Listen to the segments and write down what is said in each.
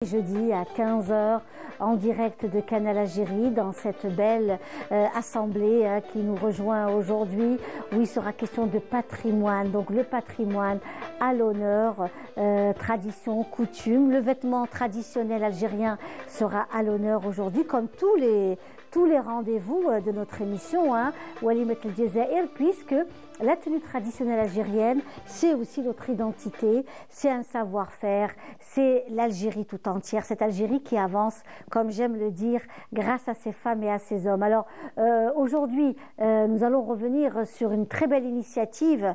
Jeudi à 15 heures en direct de Canal Algérie dans cette belle assemblée qui nous rejoint aujourd'hui où il sera question de patrimoine. Donc le patrimoine à l'honneur, tradition, coutume. Le vêtement traditionnel algérien sera à l'honneur aujourd'hui comme tous les rendez-vous de notre émission, Walimat El Jazair, puisque la tenue traditionnelle algérienne, c'est aussi notre identité, c'est un savoir-faire, c'est l'Algérie tout entière, cette Algérie qui avance, comme j'aime le dire, grâce à ces femmes et à ces hommes. Alors aujourd'hui, nous allons revenir sur une très belle initiative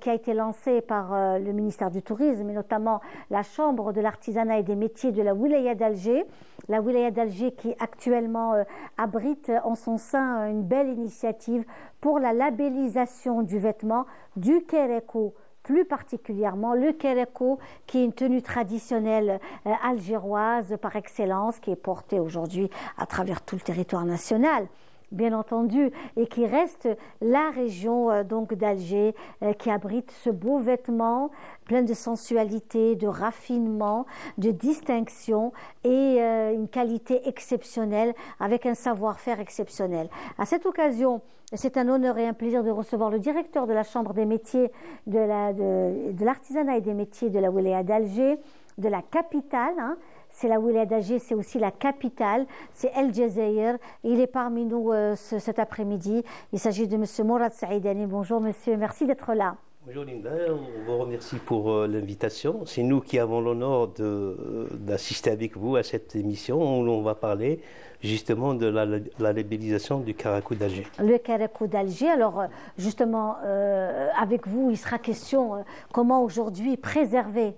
qui a été lancée par le ministère du Tourisme et notamment la Chambre de l'artisanat et des métiers de la Wilaya d'Alger. La Wilaya d'Alger qui actuellement abrite en son sein une belle initiative pour la labellisation du vêtement du Kérékou, plus particulièrement le Kérékou qui est une tenue traditionnelle algéroise par excellence qui est portée aujourd'hui à travers tout le territoire national, bien entendu, et qui reste la région donc d'Alger qui abrite ce beau vêtement plein de sensualité, de raffinement, de distinction et une qualité exceptionnelle avec un savoir-faire exceptionnel. À cette occasion, c'est un honneur et un plaisir de recevoir le directeur de la Chambre des métiers de l'artisanat et des métiers de la Wilaya d'Alger, de la capitale, c'est la Wilaya d'Alger, c'est aussi la capitale, c'est El Jazair. Il est parmi nous cet après-midi. Il s'agit de M. Mourad Saïdani. Bonjour monsieur, merci d'être là. Bonjour Linda, on vous remercie pour l'invitation. C'est nous qui avons l'honneur d'assister avec vous à cette émission où on va parler justement de la labellisation du Kérékou d'Alger. Le Kérékou d'Alger, alors justement avec vous, il sera question comment aujourd'hui préserver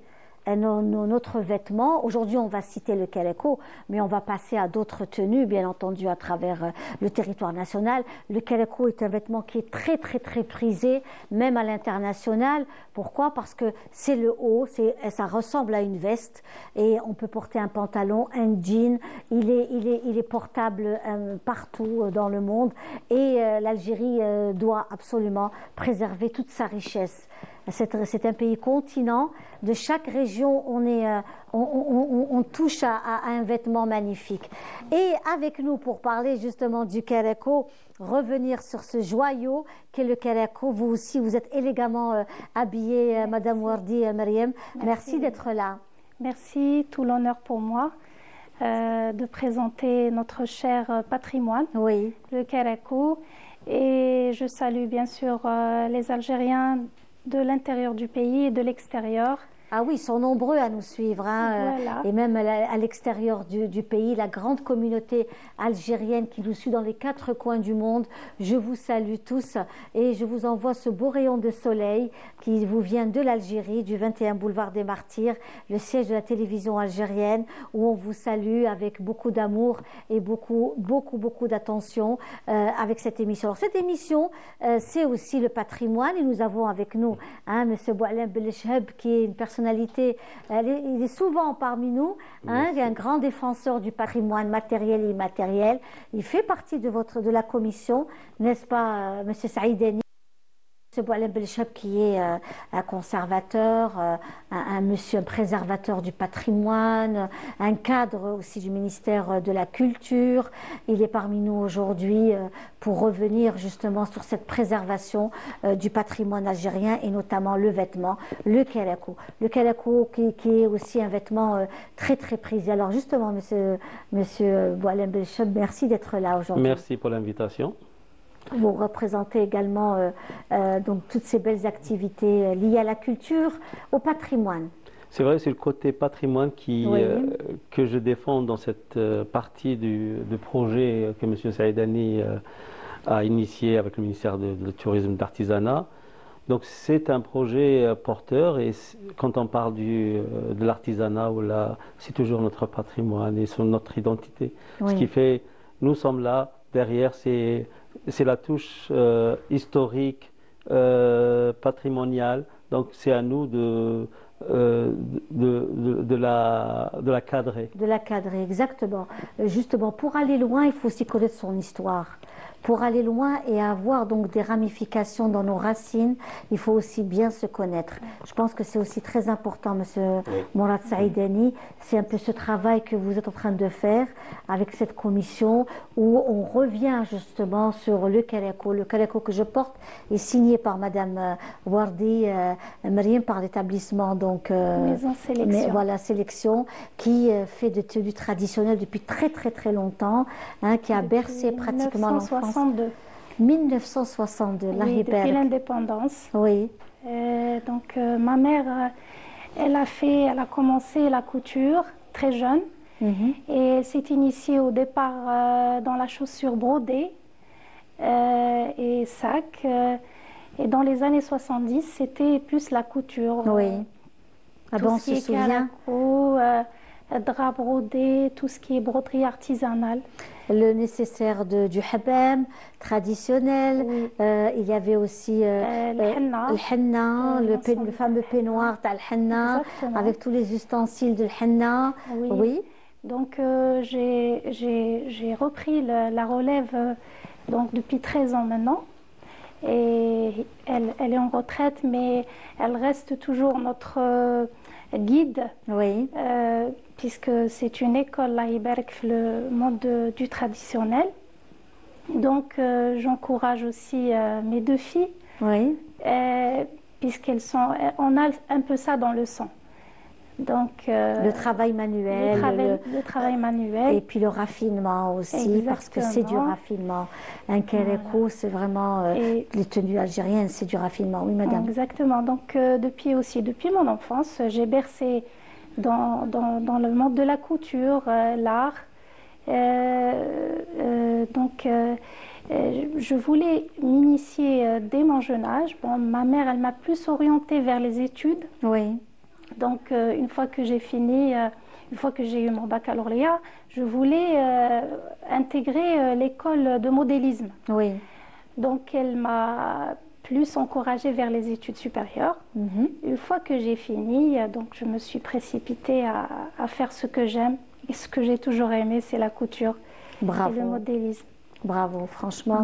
notre vêtement. Aujourd'hui, on va citer le Kérékou, mais on va passer à d'autres tenues, bien entendu, à travers le territoire national. Le Kérékou est un vêtement qui est très, très, très prisé, même à l'international. Pourquoi? Parce que c'est le haut, ça ressemble à une veste et on peut porter un pantalon, un jean. Il est portable partout dans le monde et l'Algérie doit absolument préserver toute sa richesse. C'est un pays continent. De chaque région, on touche à un vêtement magnifique. Et avec nous, pour parler justement du Kérékou, revenir sur ce joyau qu'est le Kérékou. Vous aussi, vous êtes élégamment habillée, Madame Wardi Mariam. Merci d'être là. Merci, tout l'honneur pour moi de présenter notre cher patrimoine, oui, le Kérékou. Et je salue bien sûr les Algériens de l'intérieur du pays et de l'extérieur. Ah oui, ils sont nombreux à nous suivre, Voilà. Et même à l'extérieur du pays, la grande communauté algérienne qui nous suit dans les 4 coins du monde. Je vous salue tous et je vous envoie ce beau rayon de soleil qui vous vient de l'Algérie, du 21 boulevard des Martyrs, le siège de la télévision algérienne, où on vous salue avec beaucoup d'amour et beaucoup d'attention avec cette émission. Alors cette émission, c'est aussi le patrimoine et nous avons avec nous Monsieur Boualem Belcheb qui est une personnalité, il est souvent parmi nous, il est un grand défenseur du patrimoine matériel et immatériel. Il fait partie de la commission, n'est-ce pas, Monsieur Saïdani? M. Boualem Belcheb qui est un conservateur, un préservateur du patrimoine, un cadre aussi du ministère de la Culture. Il est parmi nous aujourd'hui pour revenir justement sur cette préservation du patrimoine algérien et notamment le vêtement, le Kérékou. Le Kérékou qui est aussi un vêtement très très prisé. Alors justement, Monsieur Boualem Belcheb, merci d'être là aujourd'hui. Merci pour l'invitation. Vous représentez également donc toutes ces belles activités liées à la culture, au patrimoine. C'est vrai, c'est le côté patrimoine Oui. Que je défends dans cette partie du projet que M. Saïdani a initié avec le ministère du Tourisme et d'Artisanat. Donc c'est un projet porteur et quand on parle de l'artisanat, c'est toujours notre patrimoine et notre identité. Oui. Ce qui fait, nous sommes là, derrière, c'est la touche historique, patrimoniale. Donc c'est à nous de la cadrer. De la cadrer, exactement. Justement, pour aller loin, il faut aussi connaître son histoire. pour aller loin et avoir donc des ramifications dans nos racines, il faut aussi bien se connaître. Je pense que c'est aussi très important, Monsieur Mourad Saïdani. C'est un peu ce travail que vous êtes en train de faire avec cette commission où on revient justement sur le Karako. Le Karako que je porte est signé par Madame Wardi Mariam, par l'établissement donc Maison Sélection. Voilà, Sélection, qui fait de tenues traditionnelles depuis très très très longtemps, hein, qui a bercé pratiquement l'enfance. 1962, oui, depuis l'indépendance. Oui. Donc ma mère, elle a commencé la couture très jeune et elle s'est initiée au départ dans la chaussure brodée et sac. Et dans les années 70, c'était plus la couture. Oui. Ah bon, on se souvient. Drap brodé, tout ce qui est broderie artisanale. Le nécessaire du habam traditionnel. Oui. Il y avait aussi le henna, le fameux peignoir de henna, avec tous les ustensiles de henna. Oui. Oui. Donc j'ai repris la relève donc, depuis 13 ans maintenant. Et elle est en retraite, mais elle reste toujours notre guide. Oui. Puisque c'est une école, là, le monde du traditionnel. Donc, j'encourage aussi mes deux filles. Oui. Puisqu'elles sont... On a un peu ça dans le sang. Donc, le travail manuel. Le travail manuel. Et puis le raffinement aussi, exactement. Parce que c'est du raffinement. Un Karako, c'est vraiment... les tenues algériennes, c'est du raffinement. Oui, madame. Exactement. Donc, depuis mon enfance, j'ai bercé dans le monde de la couture, l'art. Donc, je voulais m'initier dès mon jeune âge. Bon, ma mère, elle m'a plus orientée vers les études. Oui. Donc, une fois que j'ai fini, une fois que j'ai eu mon baccalauréat, je voulais intégrer l'école de modélisme. Oui. Donc, elle m'a plus encouragée vers les études supérieures. Une fois que j'ai fini, donc je me suis précipitée à faire ce que j'aime. Et ce que j'ai toujours aimé, c'est la couture. Bravo. Et le modélisme. Bravo, franchement,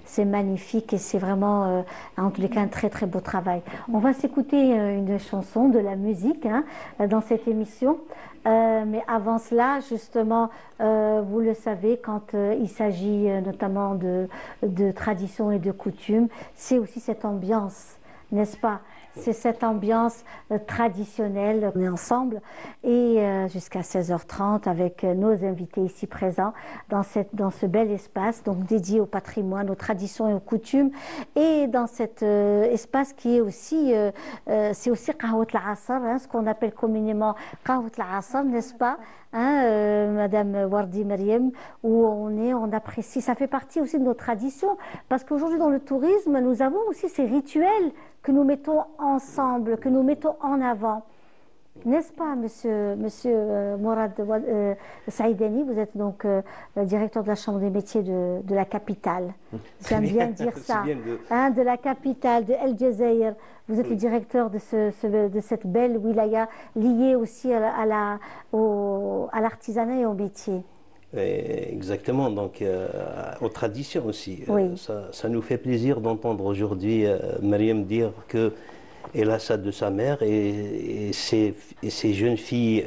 c'est magnifique et c'est vraiment, en tous les cas, un très très beau travail. On va s'écouter une chanson, de la musique, hein, dans cette émission. Mais avant cela, justement, vous le savez, quand il s'agit notamment de tradition et de coutume, c'est aussi cette ambiance, n'est-ce pas ? C'est cette ambiance traditionnelle. On est ensemble et jusqu'à 16h30 avec nos invités ici présents dans ce bel espace donc dédié au patrimoine, aux traditions et aux coutumes, et dans cet espace qui est aussi c'est aussi Qahwat al-Asr, hein, ce qu'on appelle communément Qahwat al-Asr, n'est-ce pas, hein, Madame Wardi Mariam, où on apprécie. Ça fait partie aussi de nos traditions parce qu'aujourd'hui dans le tourisme, nous avons aussi ces rituels que nous mettons ensemble, que nous mettons en avant. N'est-ce pas, monsieur Mourad Saïdani? Vous êtes donc directeur de la Chambre des métiers de la capitale. J'aime bien dire ça. Hein, de la capitale, de El Jazeera. Vous êtes le directeur de cette belle wilaya liée aussi à l'artisanat et au métier. Exactement, donc aux traditions aussi. Oui. Ça nous fait plaisir d'entendre aujourd'hui Mariam dire qu'elle a ça de sa mère et ces jeunes filles,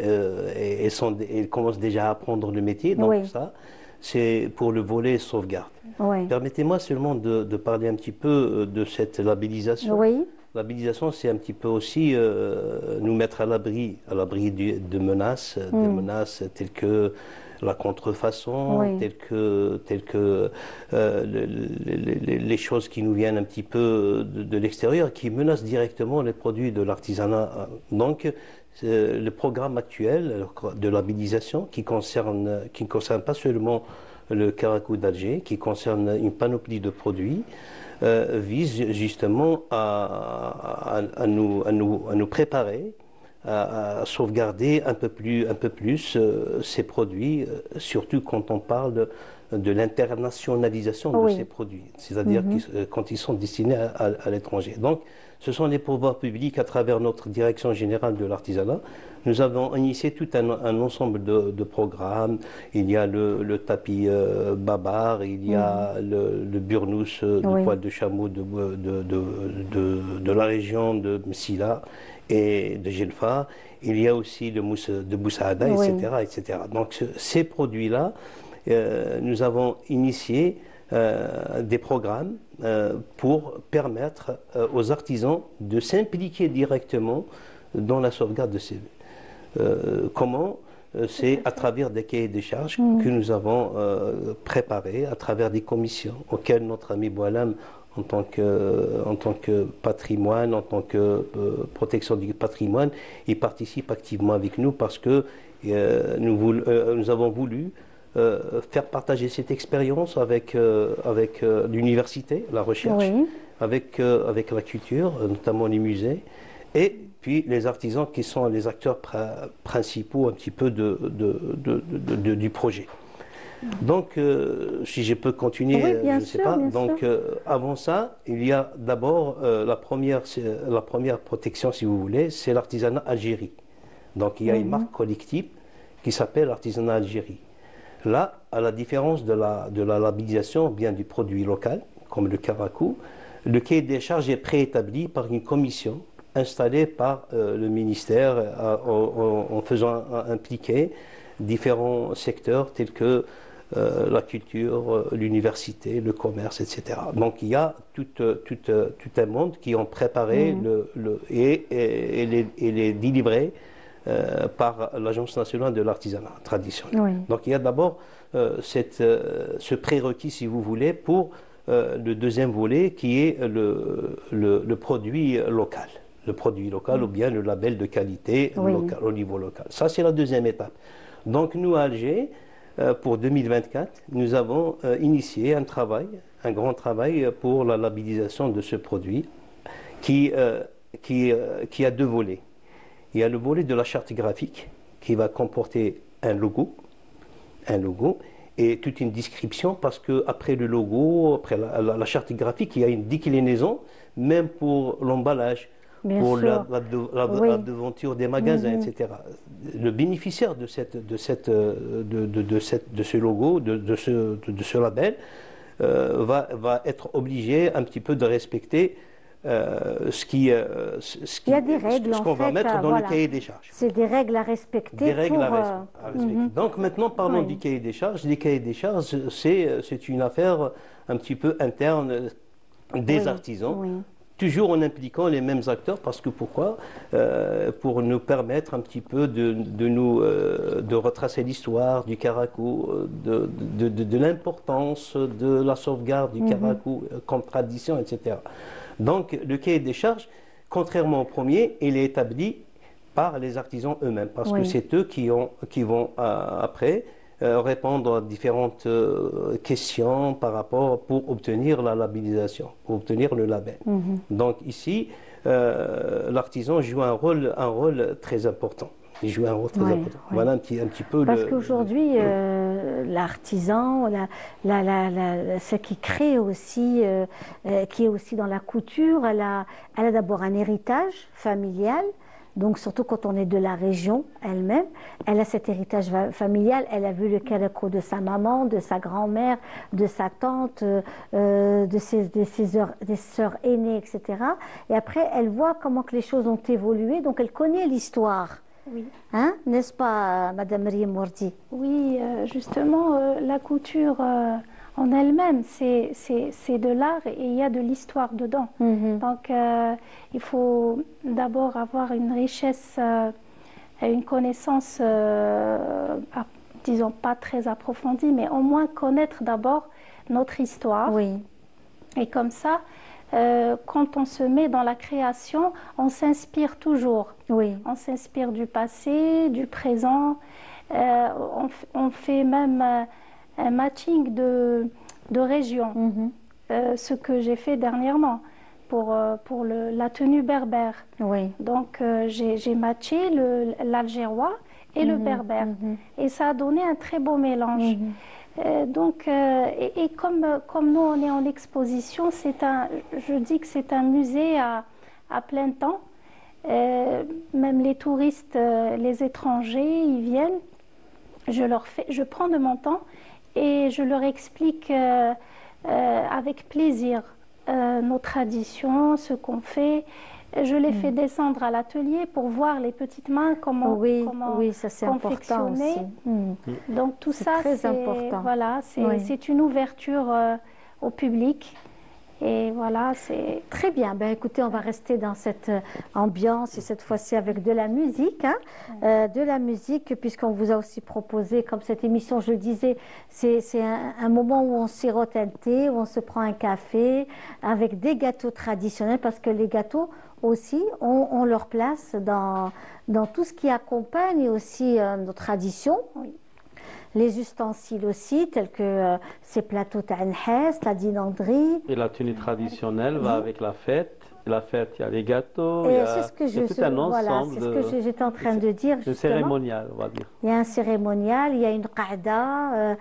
elles commencent déjà à apprendre le métier. Donc oui. Ça, c'est pour le volet sauvegarde. Oui. Permettez-moi seulement de parler un petit peu de cette labellisation. Oui. Labellisation, c'est un petit peu aussi nous mettre à l'abri de menaces, des menaces telles que la contrefaçon, oui. telles que les choses qui nous viennent un petit peu de l'extérieur, qui menacent directement les produits de l'artisanat. Donc, le programme actuel de labellisation qui concerne pas seulement le Karako d'Alger, qui concerne une panoplie de produits, vise justement à nous préparer à sauvegarder un peu plus ces produits, surtout quand on parle de l'internationalisation de ces produits, c'est-à-dire quand ils sont destinés à l'étranger. Donc, ce sont les pouvoirs publics, à travers notre direction générale de l'artisanat. Nous avons initié tout un ensemble de programmes. Il y a le tapis babar, il y a le burnous de poil de chameau de la région de Msila et de Gelfa. Il y a aussi le mousse de Boussaada, etc., etc. Donc, ces produits-là, nous avons initié des programmes pour permettre aux artisans de s'impliquer directement dans la sauvegarde de ces. Comment? C'est à travers des cahiers des charges que nous avons préparés, à travers des commissions auxquelles notre ami Boualam, en tant que patrimoine, en tant que protection du patrimoine, il participe activement avec nous parce que nous avons voulu faire partager cette expérience avec l'université, la recherche, avec la culture, notamment les musées, et puis les artisans qui sont les acteurs principaux un petit peu du projet. Donc, si je peux continuer, je ne sais pas. Donc, avant ça, il y a d'abord la première protection, si vous voulez, c'est l'artisanat Algérie. Donc, il y a une marque collective qui s'appelle Artisanat Algérie. Là, à la différence de la labellisation bien du produit local, comme le caracou, le cahier des charges est préétabli par une commission installée par le ministère en faisant impliquer différents secteurs tels que la culture, l'université, le commerce, etc. Donc il y a tout un monde qui ont préparé et les délivré par l'Agence nationale de l'artisanat traditionnel. Donc il y a d'abord ce prérequis, si vous voulez, pour le deuxième volet qui est le produit local. Le produit local ou bien le label de qualité local, au niveau local. Ça, c'est la deuxième étape. Donc nous, à Alger, pour 2024, nous avons initié un grand travail pour la labellisation de ce produit qui a deux volets. Il y a le volet de la charte graphique qui va comporter un logo et toute une description parce qu'après le logo, après la charte graphique, il y a une déclinaison, même pour l'emballage, pour la devanture des magasins, etc. Le bénéficiaire de ce logo, de ce label, va être obligé un petit peu de respecter il y a des règles ce qu'on va mettre dans le cahier des charges. C'est des règles à respecter. Des règles à respecter. Donc maintenant, parlons du cahier des charges. Les cahiers des charges, c'est une affaire un petit peu interne des artisans. Toujours en impliquant les mêmes acteurs, parce que pourquoi? Pour nous permettre un petit peu de retracer l'histoire du caracou, de l'importance de la sauvegarde du caracou comme tradition, etc. Donc le cahier des charges, contrairement au premier, il est établi par les artisans eux-mêmes, parce que c'est eux qui vont après répondre à différentes questions pour obtenir la labellisation, pour obtenir le label. Donc ici, l'artisan joue un rôle très important. Il joue un rôle très important. Voilà un petit peu. Parce qu'aujourd'hui, l'artisan, ce qui crée aussi, qui est aussi dans la couture, elle a d'abord un héritage familial. Donc surtout quand on est de la région elle-même, elle a cet héritage familial, elle a vu le caracou de sa maman, de sa grand-mère, de sa tante, des sœurs aînées, etc. Et après, elle voit comment que les choses ont évolué, donc elle connaît l'histoire. Oui. Hein? N'est-ce pas, Madame Riem Mourdi? Oui, justement, la couture en elle-même, c'est de l'art et il y a de l'histoire dedans. Donc, il faut d'abord avoir une richesse, une connaissance, disons pas très approfondie, mais au moins connaître d'abord notre histoire. Oui. Et comme ça, quand on se met dans la création, on s'inspire toujours. Oui. On s'inspire du passé, du présent. On fait même un matching de régions. Ce que j'ai fait dernièrement pour la tenue berbère. Oui. Donc j'ai matché l'algérois et le berbère. Et ça a donné un très beau mélange. Et comme nous, on est en exposition, je dis que c'est un musée à plein temps. Même les touristes, les étrangers, ils viennent. Je prends de mon temps et je leur explique avec plaisir nos traditions, ce qu'on fait. Je les fais descendre à l'atelier pour voir les petites mains comment ça c'est important aussi. Donc tout ça, très important. Voilà, c'est une ouverture au public. Et voilà, c'est... Très bien. Ben, écoutez, on va rester dans cette ambiance et cette fois-ci avec de la musique. De la musique, puisqu'on vous a aussi proposé, comme cette émission, je le disais, c'est un moment où on sirote un thé, où on se prend un café, avec des gâteaux traditionnels, parce que les gâteaux aussi ont leur place dans tout ce qui accompagne aussi nos traditions. Oui. Les ustensiles aussi, tels que ces plateaux ta'nhes, la dinanderie. Et la tenue traditionnelle va avec la fête. La fête, il y a les gâteaux, c'est ce que il y a tout un ensemble. Voilà, c'est ce que j'étais en train de dire. Le cérémonial, on va dire. Il y a un cérémonial, il y a une qa'da,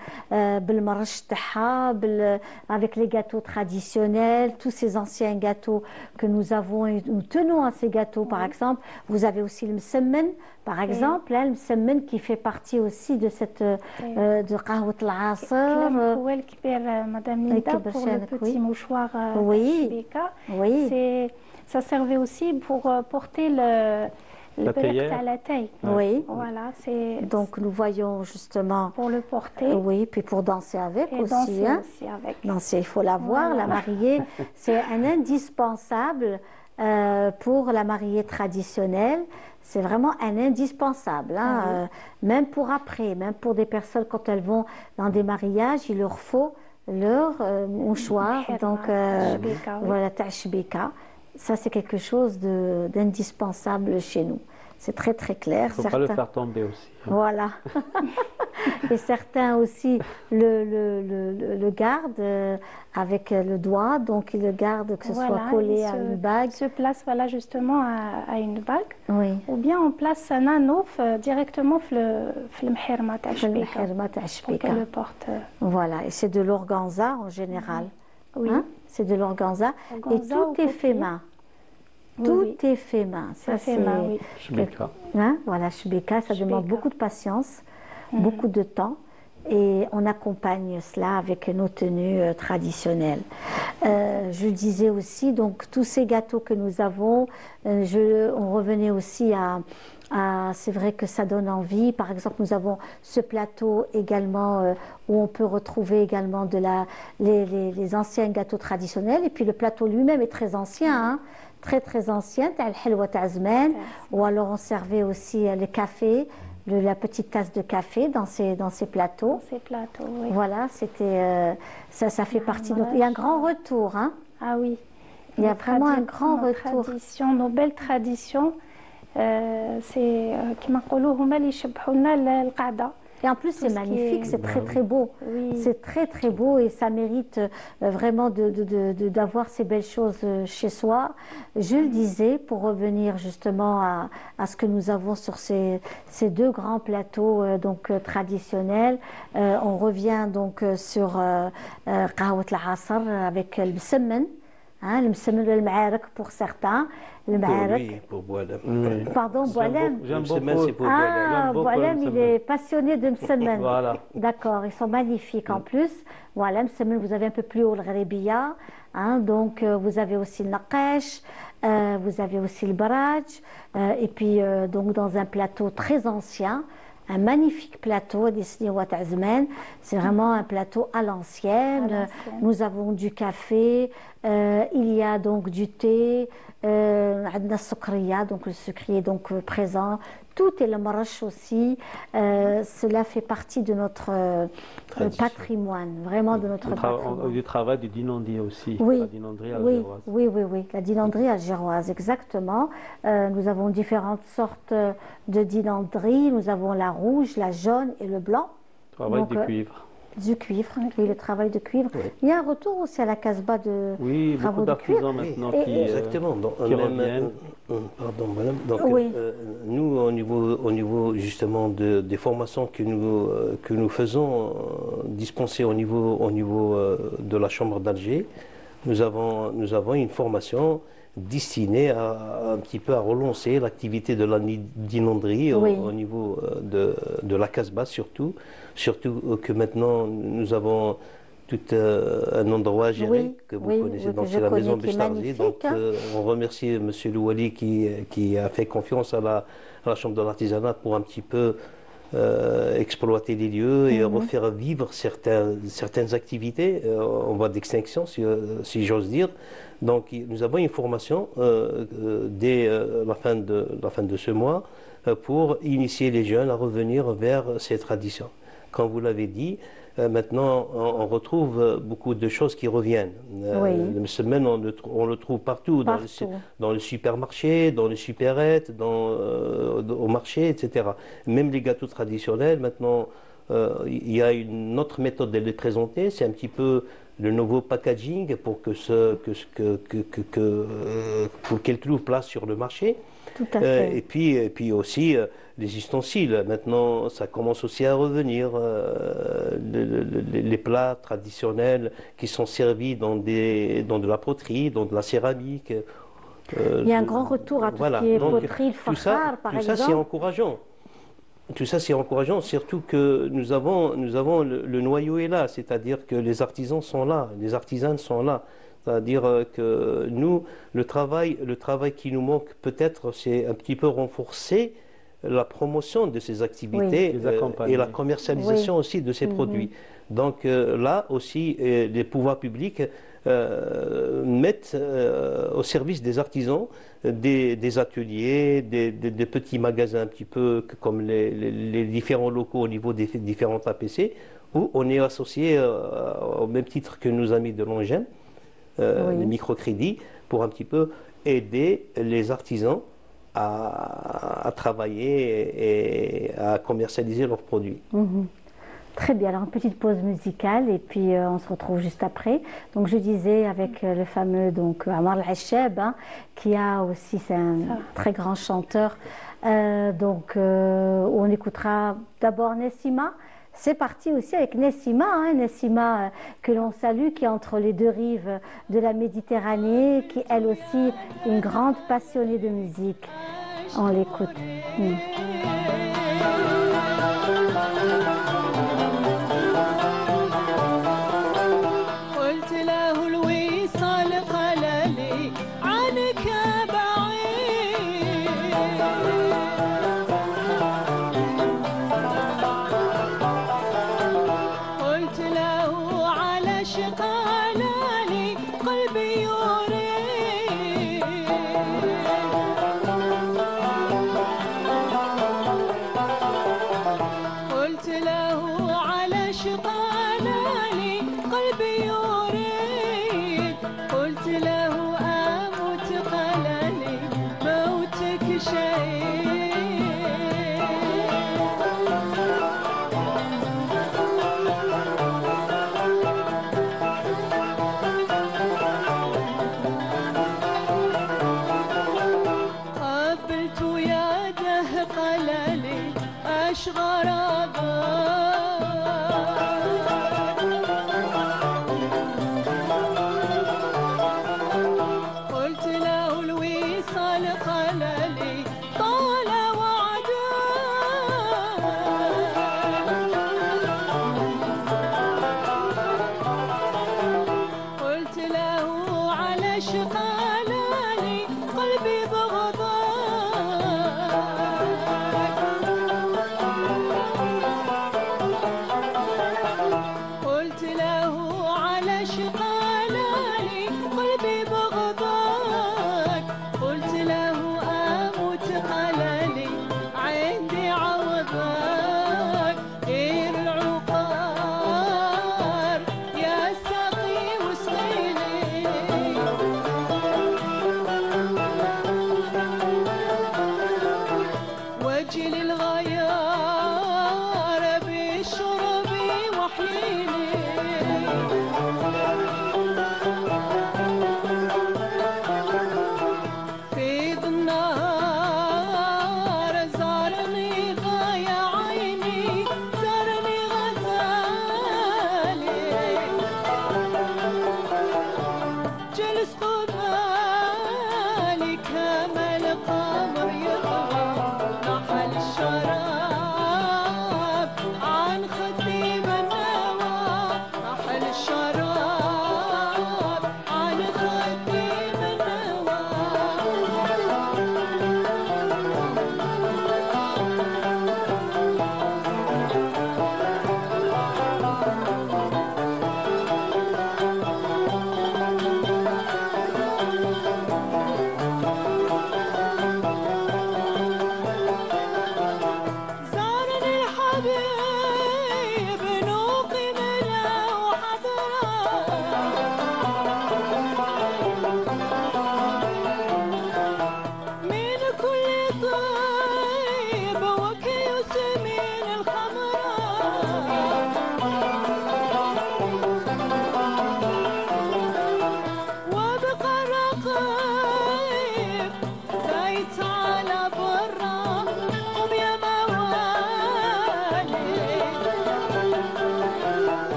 avec les gâteaux traditionnels, tous ces anciens gâteaux que nous avons et nous tenons à ces gâteaux, par exemple. Vous avez aussi le msemmen, par exemple, le msemmen qui fait partie aussi de cette de qahwat al-asr. Madame Linda, pour le petit mouchoir shbeka. Oui. Ça servait aussi pour porter le théière à la taille. Oui. Voilà, donc nous voyons justement pour le porter. Oui, puis pour danser avec et aussi. Danser aussi avec. Danser, il faut la voir, la mariée. C'est un indispensable pour la mariée traditionnelle. C'est vraiment un indispensable, même pour après, même pour des personnes quand elles vont dans des mariages, il leur faut leur mouchoir, donc voilà, ta'shbeka. Ça c'est quelque chose d'indispensable chez nous. C'est très très clair. Il ne faut pas le faire tomber aussi. Voilà. Et certains aussi le gardent avec le doigt, donc ils le gardent que ce soit collé à une bague. Se place justement à une bague. Oui. Ou bien on place un anneau directement le mherma ta'shbeka. Pour qu'elle le porte. Voilà, et c'est de l'organza en général. Oui. C'est de l'organza et tout est fait main. Tout est fait main. Ça fait main, oui. Shbeka. Voilà, shbeka, ça demande beaucoup de patience, beaucoup de temps. Et on accompagne cela avec nos tenues traditionnelles. Je disais aussi, donc, tous ces gâteaux que nous avons, on revenait aussi c'est vrai que ça donne envie. Par exemple, nous avons ce plateau également où on peut retrouver également les anciens gâteaux traditionnels. Et puis le plateau lui-même est très ancien, très très ancien, ou alors on servait aussi le café, la petite tasse de café dans ces plateaux. Dans ces plateaux, oui. Voilà, c'était ça fait partie de notre... Il y a un grand retour, Ah oui. Il y a vraiment un grand retour. Nos belles traditions, c'est كما نقولوا هما اللي يشبحوا لنا القعدة. Et en plus, c'est magnifique, c'est très très beau. Oui. C'est très très beau et ça mérite vraiment d'avoir ces belles choses chez soi. Je le disais, pour revenir justement à ce que nous avons sur ces deux grands plateaux donc traditionnels, on revient donc sur qahwat al-asr avec le msemmen. Le msemmen le ma'arak pour certains. Le ma'arak. Pour Boualem. Pardon, Boualem. Le msemmen, c'est pour Boualem. Boualem, il est passionné de msemmen. Voilà. D'accord, ils sont magnifiques en plus. Voilà, msemmen, vous avez un peu plus haut le gharibiya. Donc, vous avez aussi le naqash, vous avez aussi le baraj. Et puis, donc, dans un plateau très ancien, un magnifique plateau dessiné Wat Azman. C'est vraiment un plateau à l'ancienne. Nous avons du café, il y a donc du thé, donc le sucrier donc présent. Tout est le marash aussi. Cela fait partie de notre patrimoine, vraiment de notre patrimoine. Du travail du dinandi aussi, oui, la dinanderie algéroise. Oui, la dinanderie algéroise, exactement. Nous avons différentes sortes de dinanderies. Nous avons la rouge, la jaune et le blanc. Travail du cuivre. Du cuivre, oui, le travail de cuivre. Oui. Il y a un retour aussi à la Casbah de Oui, travaux beaucoup de cuivre. d'artisans maintenant Exactement. Donc, qui reviennent. pardon, madame. Donc, Oui. nous, au niveau justement des formations que nous faisons dispenser au niveau de la Chambre d'Alger, nous avons une formation destinée un petit peu à relancer l'activité de la dinanderie Oui. au niveau de la Casbah surtout. Surtout que maintenant, nous avons tout un endroit à gérer Oui, que vous oui, connaissez, oui, donc que c'est je la connais, maison qui est Bestardi. magnifique, Donc hein. on remercie M. Louali qui a fait confiance à la Chambre de l'artisanat pour un petit peu exploiter les lieux et refaire vivre certaines activités en voie d'extinction, si j'ose dire. Donc nous avons une formation dès la fin de ce mois pour initier les jeunes à revenir vers ces traditions. Comme vous l'avez dit, maintenant on retrouve beaucoup de choses qui reviennent. Oui. Le semaine, on le trouve partout, Partout. dans le supermarché, dans les supérettes, au marché, etc. Même les gâteaux traditionnels, maintenant, il y a une autre méthode de les présenter, c'est un petit peu le nouveau packaging pour pour qu'elles trouvent place sur le marché. Tout à fait. Et puis aussi les ustensiles. Maintenant, ça commence aussi à revenir. Les plats traditionnels qui sont servis dans de la poterie, dans de la céramique. Il y a un grand retour à tout ce qui est Donc, poterie, le fakhar, par tout ça, c'est exemple. encourageant. Tout ça, c'est encourageant, surtout que nous avons le noyau est là, c'est-à-dire que les artisans sont là, les artisanes sont là. C'est-à-dire que nous, le travail qui nous manque peut-être, c'est un petit peu renforcer la promotion de ces activités et la commercialisation aussi de ces produits. Donc là aussi, les pouvoirs publics mettent au service des artisans des ateliers, des petits magasins un petit peu comme les différents locaux au niveau des différents APC, où on est associé au même titre que nos amis de l'Ongem, les microcrédits, pour un petit peu aider les artisans à travailler et à commercialiser leurs produits. Très bien, alors une petite pause musicale et puis on se retrouve juste après. Donc je disais avec le fameux Amar Al-Achab, qui a aussi, c'est un très grand chanteur. On écoutera d'abord Nessima. C'est parti aussi avec Nessima, Nessima que l'on salue, qui est entre les deux rives de la Méditerranée, qui elle aussi est une grande passionnée de musique. On l'écoute.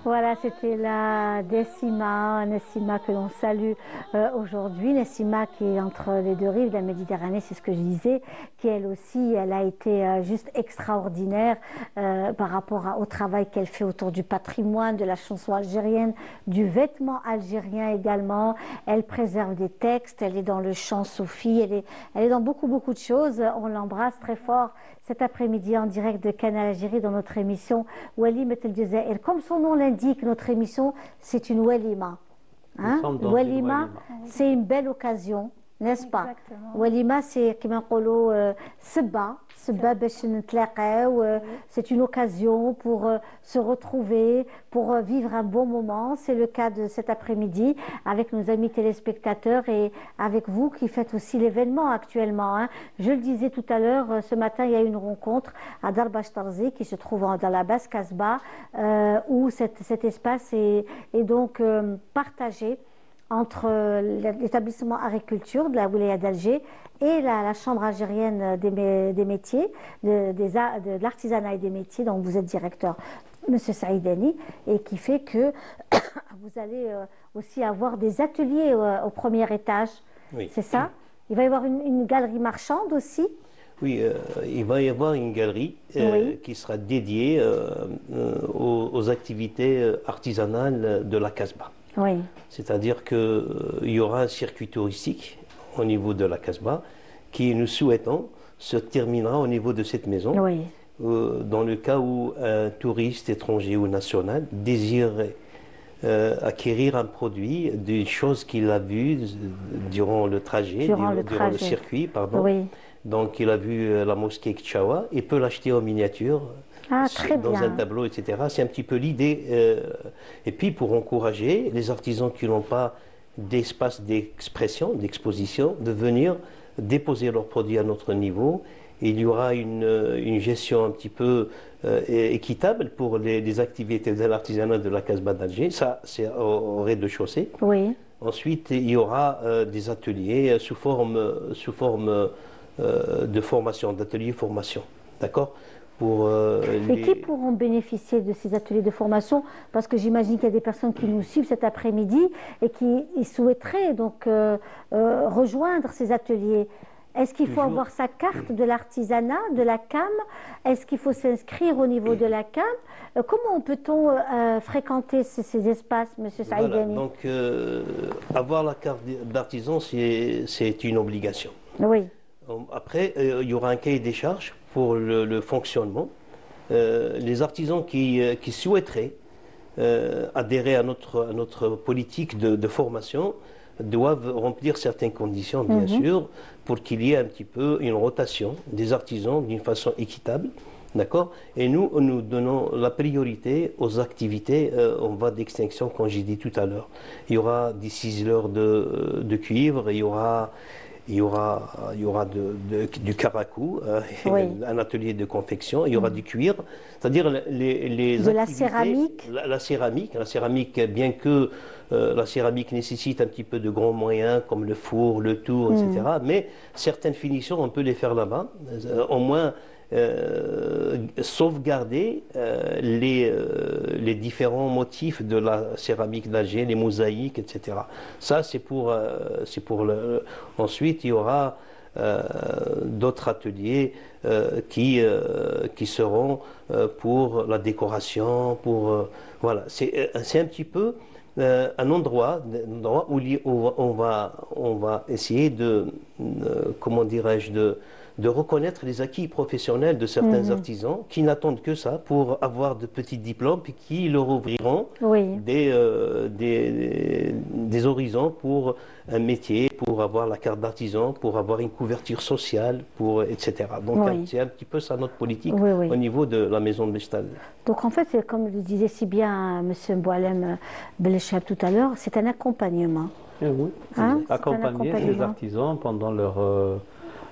Voilà, c'était la Nessima que l'on salue aujourd'hui. Nessima qui est entre les deux rives de la Méditerranée, c'est ce que je disais, qui elle aussi, elle a été juste extraordinaire par rapport au travail qu'elle fait autour du patrimoine, de la chanson algérienne, du vêtement algérien également. Elle préserve des textes, elle est dans le chant soufi, elle est dans beaucoup de choses. On l'embrasse très fort cet après-midi en direct de Canal Algérie dans notre émission Walimat El Jazair. Comme son nom l'indique, notre émission, c'est une walima. Hein? Walima, c'est une belle occasion, n'est-ce pas? Walima, c'est comme on c'est une occasion pour se retrouver, pour vivre un bon moment. C'est le cas de cet après-midi avec nos amis téléspectateurs et avec vous qui faites aussi l'événement actuellement. Hein. Je le disais tout à l'heure, ce matin, il y a eu une rencontre à Darbash Tarzi qui se trouve dans la basse Casbah où cet espace est donc partagé entre l'établissement agriculture de la Wilaya d'Alger et la Chambre algérienne des métiers, de l'artisanat et des métiers, dont vous êtes directeur, Monsieur Saïdani, et qui fait que vous allez aussi avoir des ateliers au premier étage. Oui. C'est ça? Il va y avoir une galerie marchande aussi? Oui, il va y avoir une galerie qui sera dédiée aux activités artisanales de la Casbah. Oui. C'est-à-dire qu'il y aura un circuit touristique au niveau de la Casbah qui, nous souhaitons, se terminera au niveau de cette maison. Oui. Dans le cas où un touriste étranger ou national désirerait acquérir un produit, des choses qu'il a vues durant le trajet, durant le circuit, pardon. Oui. Donc il a vu la mosquée Kchawa, il peut l'acheter en miniature. Dans un tableau, etc. C'est un petit peu l'idée. Et puis pour encourager les artisans qui n'ont pas d'espace d'expression, d'exposition, de venir déposer leurs produits à notre niveau. Il y aura une gestion un petit peu équitable pour les activités de l'artisanat de la Casbah d'Alger. Ça, c'est au rez-de-chaussée. Oui. Ensuite, il y aura des ateliers sous forme de formation, d'ateliers formation. D'accord? Et qui pourront bénéficier de ces ateliers de formation? Parce que j'imagine qu'il y a des personnes qui nous suivent cet après-midi et qui souhaiteraient donc rejoindre ces ateliers. Est-ce qu'il faut avoir sa carte de l'artisanat, de la CAM? Est-ce qu'il faut s'inscrire au niveau de la CAM? Comment peut-on fréquenter ces espaces, M. Saïdani? Donc, avoir la carte d'artisan, c'est une obligation. Oui. Après, il y aura un cahier des charges pour le fonctionnement. Les artisans qui souhaiteraient adhérer à notre politique de formation doivent remplir certaines conditions, bien sûr, pour qu'il y ait un petit peu une rotation des artisans d'une façon équitable. D'accord? Et nous donnons la priorité aux activités en voie d'extinction, comme j'ai dit tout à l'heure. Il y aura des ciseleurs de cuivre, il y aura il y aura du karakou, Oui. un atelier de confection, il y aura du cuir, c'est-à-dire les De la activités- céramique. la céramique, bien que la céramique nécessite un petit peu de grands moyens comme le four, le tour, etc. Mais certaines finitions, on peut les faire là-bas, au moins sauvegarder les différents motifs de la céramique d'Alger, les mosaïques, etc. Ça, c'est pour ensuite, il y aura d'autres ateliers qui seront pour la décoration, voilà. C'est un petit peu un endroit où on va essayer comment dirais-je, de reconnaître les acquis professionnels de certains artisans qui n'attendent que ça pour avoir de petits diplômes et qui leur ouvriront Oui. des horizons pour un métier, pour avoir la carte d'artisan, pour avoir une couverture sociale, etc. Donc Oui. c'est un petit peu ça notre politique Oui, oui. au niveau de la maison de Bestal. Donc en fait, c'est comme le disait si bien M. Mboualem Belchab tout à l'heure, c'est un accompagnement. Oui. Hein, c'est un Accompagner les accompagnement. artisans pendant leur...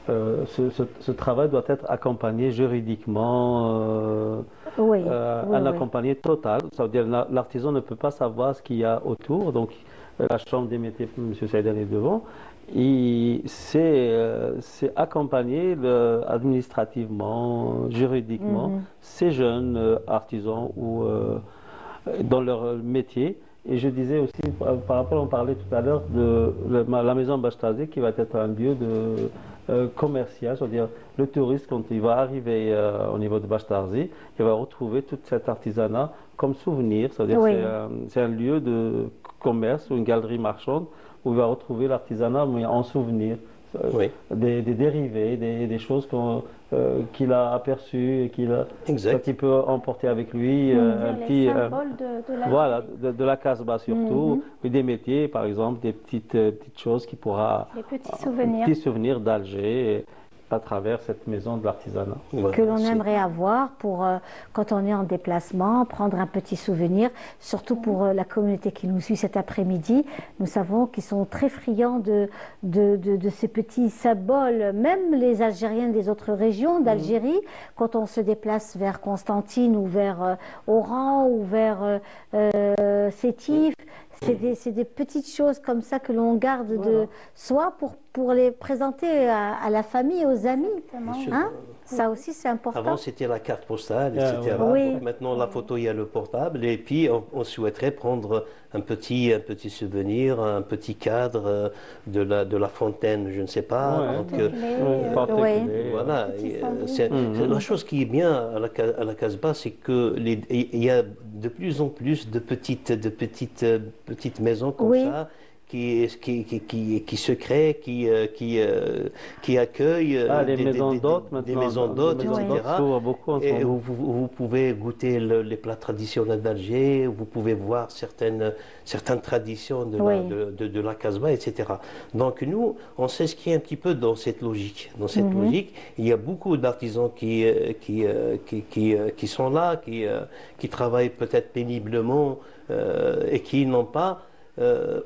ce travail doit être accompagné juridiquement, Oui, oui, un oui. accompagné total. Ça veut dire l'artisan ne peut pas savoir ce qu'il y a autour. Donc la chambre des métiers, M. Saïdan est devant. C'est accompagner administrativement, juridiquement, ces jeunes artisans dans leur métier. Et je disais aussi, par rapport, on parlait tout à l'heure de la maison Bachtazi qui va être un lieu commercial, c'est-à-dire le touriste, quand il va arriver au niveau de Bachtazi, il va retrouver tout cet artisanat comme souvenir, c'est-à-dire Oui. c'est un lieu de commerce ou une galerie marchande où il va retrouver l'artisanat mais en souvenir. Oui. Des dérivés, des choses qu'il a aperçues et Exact. qu'il peut emporter avec lui. Les symboles de la Voilà, de la Casbah surtout, et des métiers, par exemple, des petites choses qu'il pourra... Les petits souvenirs. Petits souvenirs d'Alger à travers cette maison de l'artisanat. Voilà, Que l'on c'est- aimerait avoir pour, quand on est en déplacement, prendre un petit souvenir, surtout pour la communauté qui nous suit cet après-midi. Nous savons qu'ils sont très friands de ces petits symboles, même les Algériens des autres régions d'Algérie, quand on se déplace vers Constantine ou vers Oran ou vers Sétif. C'est des petites choses comme ça que l'on garde de soi pour les présenter à la famille, aux amis. Exactement. Bien sûr. Hein? Ça aussi, c'est important. Avant, c'était la carte postale, etc. Oui. Donc, maintenant, la photo, il y a le portable. Et puis, on souhaiterait prendre un petit souvenir, un petit cadre de la fontaine, je ne sais pas. Ouais. Donc, Oui. voilà. Petit Et, symbole. c'est la chose qui est bien à la Casbah, c'est que il y a de plus en plus de petites maisons comme Oui. ça. Qui se créent, qui accueillent Les maisons d'hôtes des maintenant. maisons d'hôtes, Les maisons etc. d'hôtes s'ouvrent beaucoup en ce Et moment. vous pouvez goûter les plats traditionnels d'Alger, vous pouvez voir certaines traditions de la Casbah, etc. Donc nous, on s'inscrit un petit peu dans cette logique. Dans cette logique, il y a beaucoup d'artisans qui sont là, qui travaillent peut-être péniblement et qui n'ont pas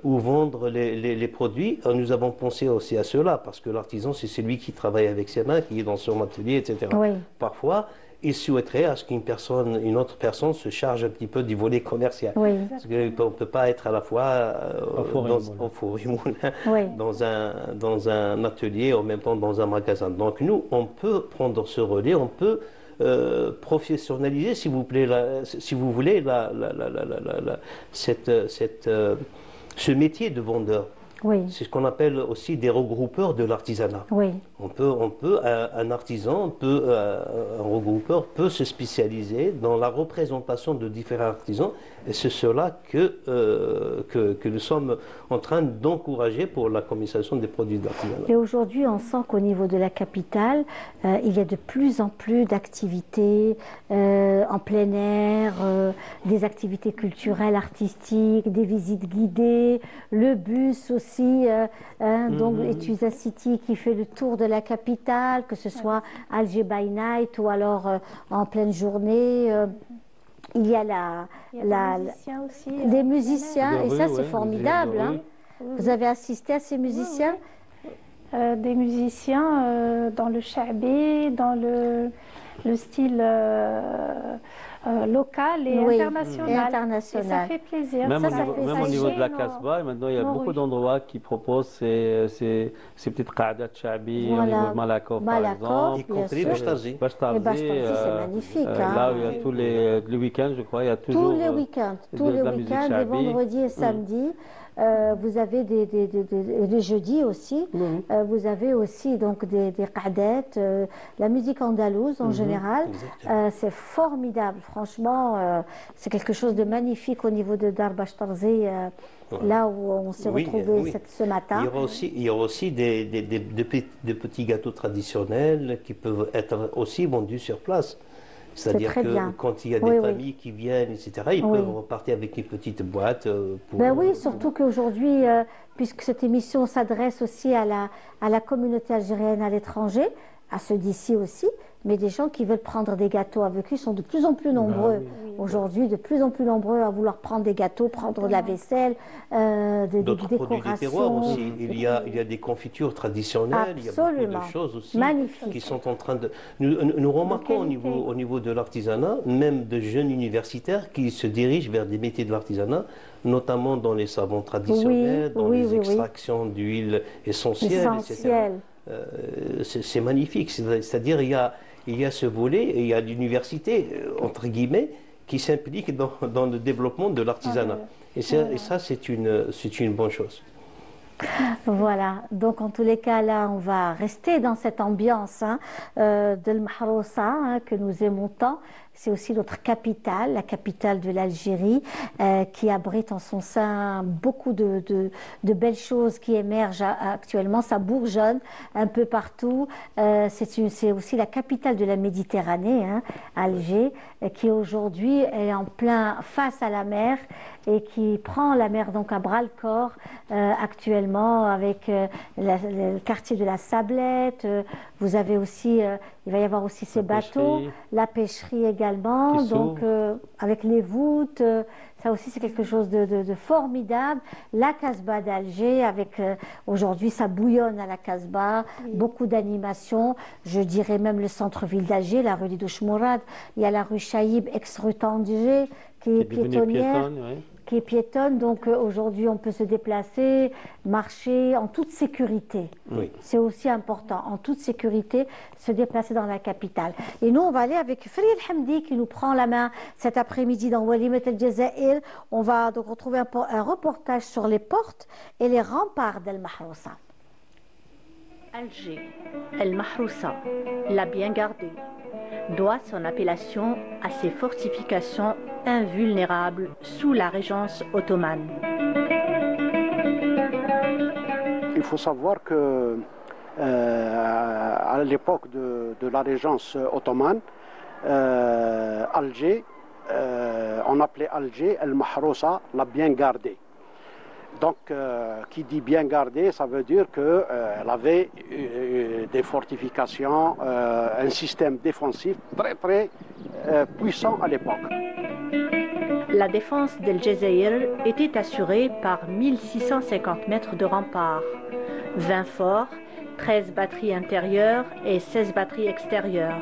où vendre les produits. Nous avons pensé aussi à cela, parce que l'artisan, c'est celui qui travaille avec ses mains, qui est dans son atelier, etc. Oui. Parfois, il souhaiterait à ce une autre personne se charge un petit peu du volet commercial. Oui. Parce qu'on ne peut pas être à la fois au four et moulin, Oui. dans un atelier, en même temps dans un magasin. Donc nous, on peut prendre ce relais, on peut professionnaliser, si vous voulez, ce métier de vendeur. Oui. C'est ce qu'on appelle aussi des regroupeurs de l'artisanat. Oui. Un artisan, un regroupeur peut se spécialiser dans la représentation de différents artisans, et c'est cela que nous sommes en train d'encourager pour la commercialisation des produits d'artisanat. Et aujourd'hui, on sent qu'au niveau de la capitale, il y a de plus en plus d'activités en plein air, des activités culturelles, artistiques, des visites guidées, le bus aussi, donc Etusa City qui fait le tour de la capitale, que ce soit Alger by Night ou alors en pleine journée. Il y a Il y a des musiciens aussi. des musiciens, et ça c'est Oui, formidable. oui. Hein. Vous avez assisté à ces musiciens? des musiciens dans le sha'bi, dans le style local et international. Et ça fait plaisir. Même au niveau de la Casbah, maintenant il y a beaucoup d'endroits qui proposent ces petites qa'adat sha'bi au niveau de Malakoff par exemple. Y compris Bachtarzi. C'est magnifique. Là où il y a tous les week-ends, je crois, il y a toujours tous les week-ends, les vendredis et samedis. Vous avez les jeudis aussi, vous avez aussi donc des qa'adat, la musique andalouse en général. C'est formidable, franchement, c'est quelque chose de magnifique au niveau de Dar Bachtarzi, là où on s'est retrouvés ce matin. Il y aura aussi des petits gâteaux traditionnels qui peuvent être aussi vendus sur place. C'est-à-dire que quand il y a des familles qui viennent, etc., ils peuvent repartir avec une petite boîte. Oui, surtout qu'aujourd'hui, puisque cette émission s'adresse aussi à la communauté algérienne à l'étranger, à ceux d'ici aussi, mais des gens qui veulent prendre des gâteaux avec eux sont de plus en plus nombreux. Aujourd'hui, de plus en plus nombreux à vouloir prendre des gâteaux, prendre de la vaisselle, des décorations. Aussi. Il y a des confitures traditionnelles, il y a beaucoup de choses aussi qui sont en train de... Nous remarquons au niveau de l'artisanat, même de jeunes universitaires qui se dirigent vers des métiers de l'artisanat, notamment dans les savons traditionnels, dans les extractions d'huile essentielle, etc. C'est magnifique, c'est-à-dire il y a ce volet et il y a l'université, entre guillemets, qui s'implique dans le développement de l'artisanat. Et ça, c'est une bonne chose. Voilà, donc en tous les cas, là, on va rester dans cette ambiance de l'Mahroussa que nous aimons tant. C'est aussi notre capitale, la capitale de l'Algérie, qui abrite en son sein beaucoup de belles choses qui émergent actuellement. Ça bourgeonne un peu partout. C'est aussi la capitale de la Méditerranée, Alger, qui aujourd'hui est en plein face à la mer et qui prend la mer donc à bras-le-corps actuellement avec le quartier de la Sablette. Vous avez aussi, il va y avoir aussi ces bateaux, la pêcherie également. Donc avec les voûtes, ça aussi c'est quelque chose de formidable. La Casbah d'Alger, avec aujourd'hui ça bouillonne à la Casbah, beaucoup d'animations. Je dirais même le centre-ville d'Alger, la rue Lidouche Mourad. Il y a la rue Chaïb, ex-rue Tangier, qui est piétonnière. Qui est piétonne, donc aujourd'hui on peut se déplacer, marcher en toute sécurité. C'est aussi important, en toute sécurité, se déplacer dans la capitale. Et nous on va aller avec Farid Hamdi qui nous prend la main cet après-midi dans Walimat El Jazair. On va donc retrouver un reportage sur les portes et les remparts d'El Mahroussa. Alger, El Mahroussa, la bien gardée, doit son appellation à ses fortifications invulnérables sous la régence ottomane. Il faut savoir que à l'époque de la régence ottomane, Alger, on appelait Alger El Mahroussa, la bien gardée. Donc, qui dit bien gardée, ça veut dire qu'elle avait des fortifications, un système défensif très très puissant à l'époque. La défense d'El Jazair était assurée par 1650 mètres de remparts, 20 forts, 13 batteries intérieures et 16 batteries extérieures.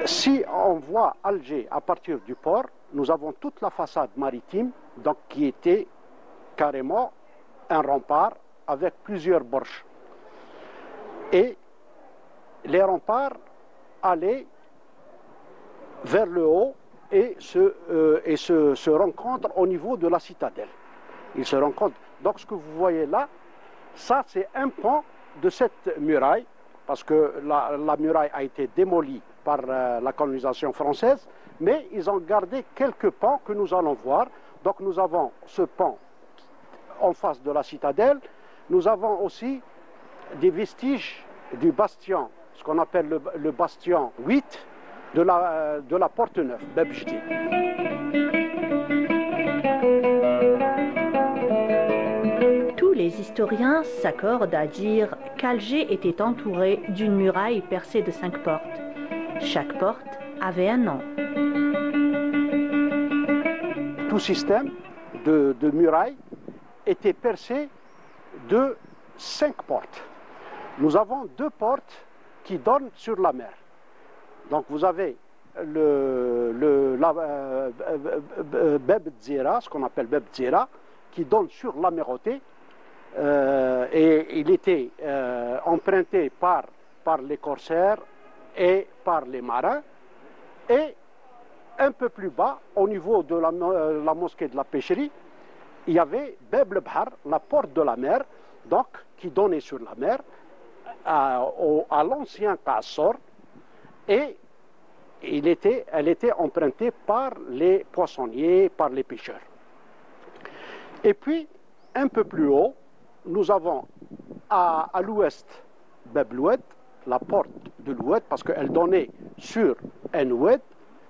Si on voit Alger à partir du port, nous avons toute la façade maritime donc, qui était carrément un rempart avec plusieurs borches. Et les remparts allaient vers le haut et se rencontrent au niveau de la citadelle. Ils se rencontrent. Donc ce que vous voyez là, ça c'est un pan de cette muraille, parce que la muraille a été démolie par la colonisation française, mais ils ont gardé quelques pans que nous allons voir. Donc nous avons ce pan en face de la citadelle, nous avons aussi des vestiges du bastion, ce qu'on appelle le bastion 8 de la Porte Neuve, Bebjdi. Tous les historiens s'accordent à dire qu'Alger était entouré d'une muraille percée de 5 portes. Chaque porte avait un nom. Tout système de muraille était percée de 5 portes. Nous avons 2 portes qui donnent sur la mer. Donc vous avez Bab Tzira, ce qu'on appelle Bab Tzira, qui donne sur la mer Otée, et il était emprunté par les corsaires et par les marins. Et un peu plus bas, au niveau de la mosquée de la pêcherie, il y avait Bab al-Bahar, la porte de la mer, donc qui donnait sur la mer, à l'ancien Kassor, et elle était empruntée par les poissonniers, par les pêcheurs. Et puis, un peu plus haut, nous avons à l'ouest Bab el-Oued, la porte de l'Oued, parce qu'elle donnait sur un Oued,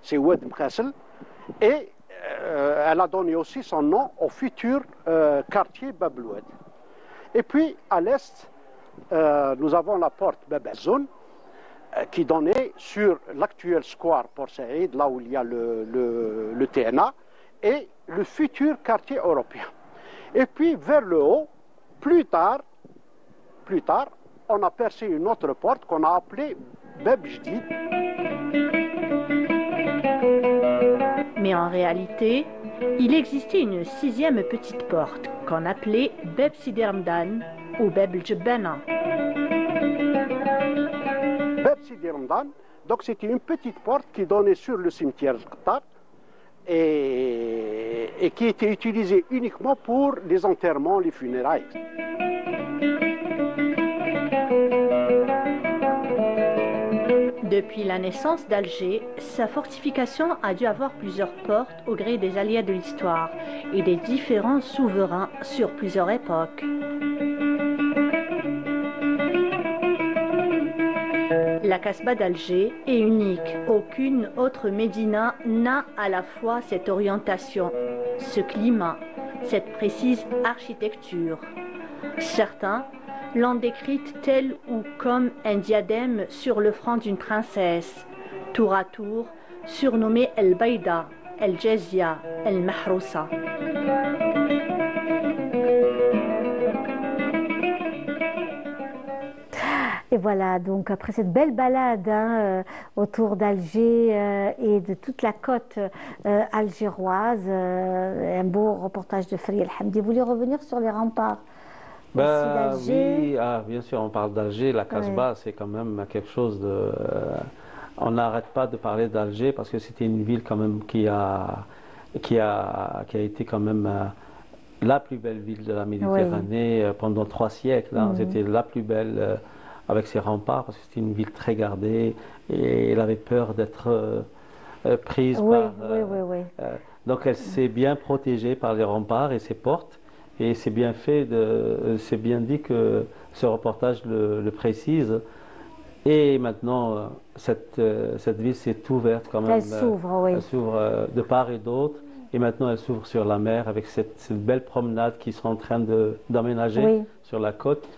c'est Oued Mkhassel, et elle a donné aussi son nom au futur quartier Bab el-Oued. Et puis, à l'est, nous avons la porte Bab el-Zoun, qui donnait sur l'actuel square Port Saïd, là où il y a le TNA, et le futur quartier européen. Et puis, vers le haut, plus tard, on a percé une autre porte qu'on a appelée Bab Jdid. Mais en réalité, il existait une 6e petite porte qu'on appelait Bab Sidi Ramdan ou Bab el-Jebbana. Bab Sidi Ramdan, donc c'était une petite porte qui donnait sur le cimetière Qatar et qui était utilisée uniquement pour les enterrements, les funérailles. Depuis la naissance d'Alger, sa fortification a dû avoir plusieurs portes au gré des aléas de l'histoire et des différents souverains sur plusieurs époques. La Casbah d'Alger est unique. Aucune autre médina n'a à la fois cette orientation, ce climat, cette précise architecture. Certains l'ont décrite telle ou comme un diadème sur le front d'une princesse, tour à tour surnommée El-Baïda, El-Jazia, El-Mahrousa. Et voilà, donc après cette belle balade autour d'Alger et de toute la côte algéroise, un beau reportage de Fari El Hamdi. Vous voulez revenir sur les remparts oui, bien sûr, on parle d'Alger. La Casbah, c'est quand même quelque chose de... on n'arrête pas de parler d'Alger parce que c'était une ville quand même qui a été quand même la plus belle ville de la Méditerranée pendant 3 siècles. Hein. C'était la plus belle avec ses remparts parce que c'était une ville très gardée et elle avait peur d'être prise par... donc elle s'est bien protégée par les remparts et ses portes. Et c'est bien fait, c'est bien dit que ce reportage le précise. Et maintenant, cette ville s'est ouverte quand même. Elle s'ouvre, Elle s'ouvre de part et d'autre. Et maintenant, elle s'ouvre sur la mer avec cette belle promenade qu'ils sont en train d'aménager sur la côte.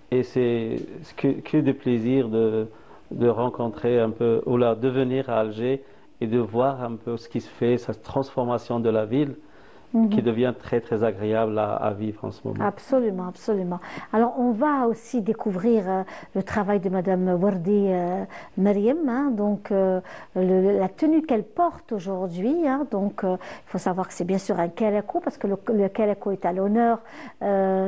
Et c'est que de plaisir de rencontrer un peu, ou là, de venir à Alger et de voir un peu ce qui se fait, cette transformation de la ville. Qui devient très très agréable à vivre en ce moment. Absolument, absolument. Alors on va aussi découvrir le travail de Madame Wardi Meriem, hein, donc la tenue qu'elle porte aujourd'hui. Hein, donc il faut savoir que c'est bien sûr un kéréko parce que le kéréko est à l'honneur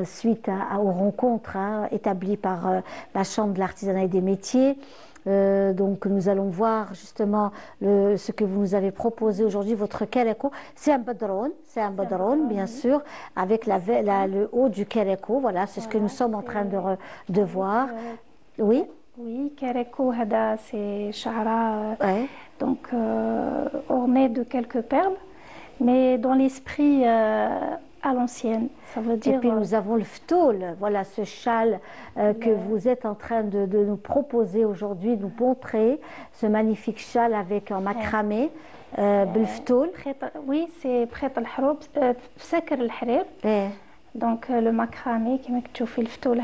suite aux rencontres établies par la Chambre de l'artisanat et des métiers. Donc nous allons voir justement ce que vous nous avez proposé aujourd'hui, votre kéréko. C'est un badroun, bien sûr, avec le haut du kéréko. Voilà, c'est ce que nous sommes en train de voir. Oui. Oui, kéréko, c'est chara, donc orné de quelques perles, mais dans l'esprit à l'ancienne, ça veut dire... Et puis nous avons le ftoul, voilà ce châle que vous êtes en train de nous proposer aujourd'hui, nous montrer, ce magnifique châle avec un macramé, بالفtoul. Oui, c'est prêt al-haroub, sakr al-harir. Donc le macramé, qui le ftoul,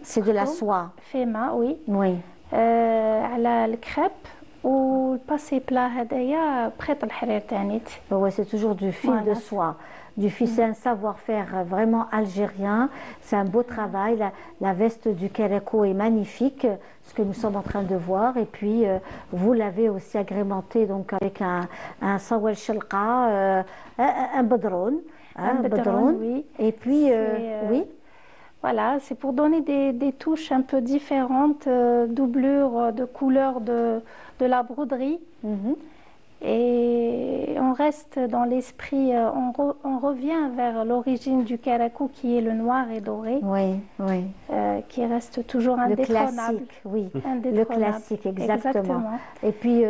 c'est de la soie. Fema, oui. Oui. على الكريب والباسي بلا هدايا بخيط الحرير تانيت. Ouais, c'est toujours du fil de soie. C'est un savoir-faire vraiment algérien. C'est un beau travail. La veste du Kéréko est magnifique, ce que nous sommes en train de voir. Et puis, vous l'avez aussi agrémenté donc, avec un sawal shalqa, un badroun. Un badroun, oui. Et puis, oui. Voilà, c'est pour donner des touches un peu différentes, doublure de couleur de la broderie. Et on reste dans l'esprit, on revient vers l'origine du Kéréko qui est le noir et doré. Oui, oui. Qui reste toujours indétrônable. Le classique, oui. Indétrônable. Le classique, exactement. Et puis,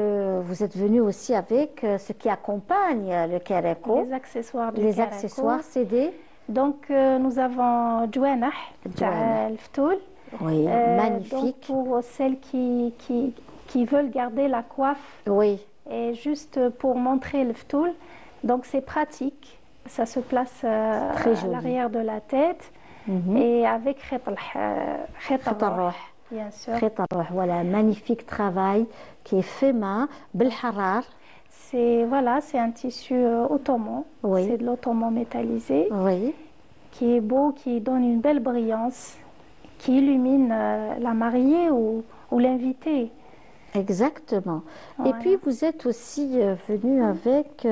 vous êtes venu aussi avec ce qui accompagne le Kéréko. Les accessoires du Les Kéréko. accessoires, c'est des... Donc, nous avons Djouanah, le Ftoul. Oui, magnifique. Donc, pour celles qui veulent garder la coiffe. Oui. Et juste pour montrer le Ftoul, donc c'est pratique. Ça se place à l'arrière de la tête. Et avec Khit al-Rouh, bien sûr. Khit al-Rouh, voilà, un magnifique travail qui est fait main, Belharar. C'est un tissu ottoman, oui. C'est de l'ottoman métallisé, oui. Qui est beau, qui donne une belle brillance, qui illumine la mariée ou l'invité. Exactement. Voilà. Et puis vous êtes aussi venu avec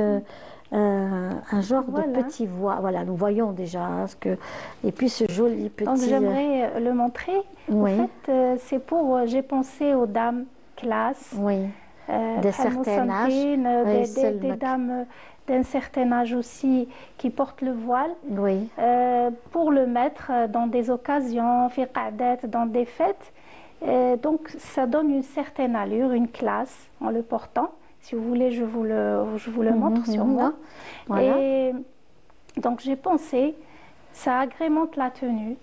un genre de petit voile. Voilà, nous voyons déjà et puis ce joli petit. Donc j'aimerais le montrer. Oui. En fait, c'est pour. J'ai pensé aux dames classe. Oui. D'un certain âge. Des dames d'un certain âge aussi qui portent le voile. Oui. Pour le mettre dans des occasions, dans des fêtes. Donc ça donne une certaine allure, une classe en le portant. Si vous voulez, je vous le montre sur moi. Voilà. Et donc j'ai pensé, ça agrémente la tenue.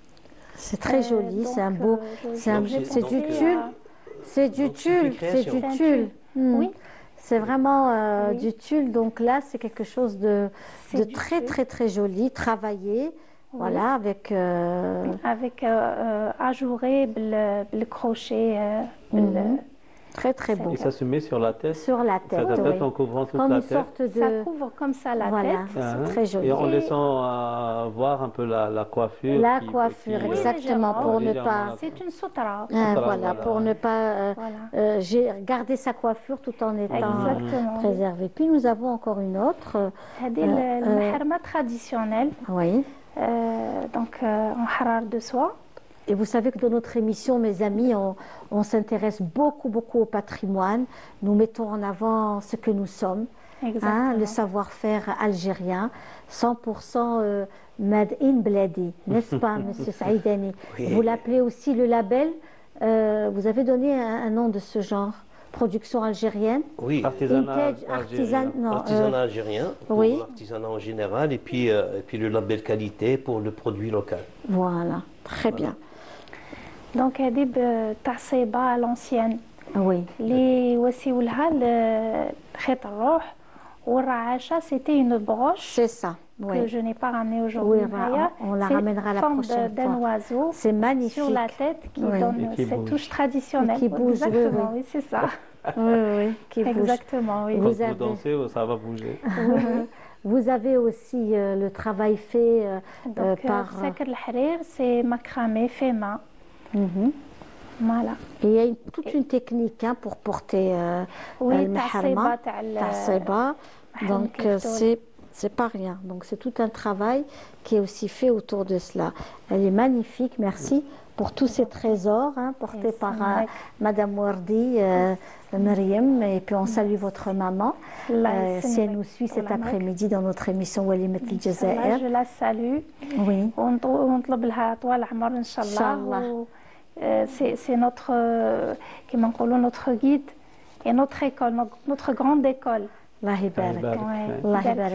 C'est très joli, c'est un beau, c'est du tulle, c'est du tulle. Oui. C'est vraiment du tulle. Donc là, c'est quelque chose de très très très joli, travaillé. Voilà, avec ajouré le crochet. Très très beau. Et ça se met sur la tête. Sur la tête, oui. En couvrant toute la tête. Ça couvre comme ça la tête. C'est très joli. Et en laissant voir un peu la coiffure. La coiffure, exactement, pour ne pas. C'est une soutara. Voilà, pour ne pas garder sa coiffure tout en étant préservée. Puis nous avons encore une autre. C'est le maharma traditionnel. Oui. Donc en harar de soie. Et vous savez que dans notre émission, mes amis, on s'intéresse beaucoup au patrimoine. Nous mettons en avant ce que nous sommes, le savoir-faire algérien, 100% made in Bledi, n'est-ce pas, Monsieur Saïdani? Oui. Vous l'appelez aussi le label. Vous avez donné un nom de ce genre. Production algérienne. Oui, artisanat algérien pour l'artisanat en général et puis le label qualité pour le produit local. Voilà, très bien. Donc, Adib Tasseba à l'ancienne. Oui. Les Wassiwulha, le Khit al-Rouh ou Ra'acha, c'était une broche. C'est ça. Que je n'ai pas ramenée aujourd'hui. Oui, on la ramènera la prochaine fois. D'un oiseau. C'est magnifique. Sur la tête qui donne cette touche traditionnelle. Et qui bouge. Exactement, oui, c'est ça. Oui, qui bouge. Exactement, oui. Quand vous dansez, ça va bouger. Vous avez aussi le travail fait par... Sakr al-Harir, c'est macramé, fait main. Voilà. Et il y a toute une technique pour porter le maharma. Tasseba. Donc c'est pas rien. Donc c'est tout un travail qui est aussi fait autour de cela. Elle est magnifique. Merci pour tous ces trésors portés par Madame Wardi, Myriam. Et puis on salue votre maman. Si elle nous suit cet après-midi dans notre émission Walimat al-Jazair. Je la salue. Oui. C'est notre guide et notre école, notre grande école.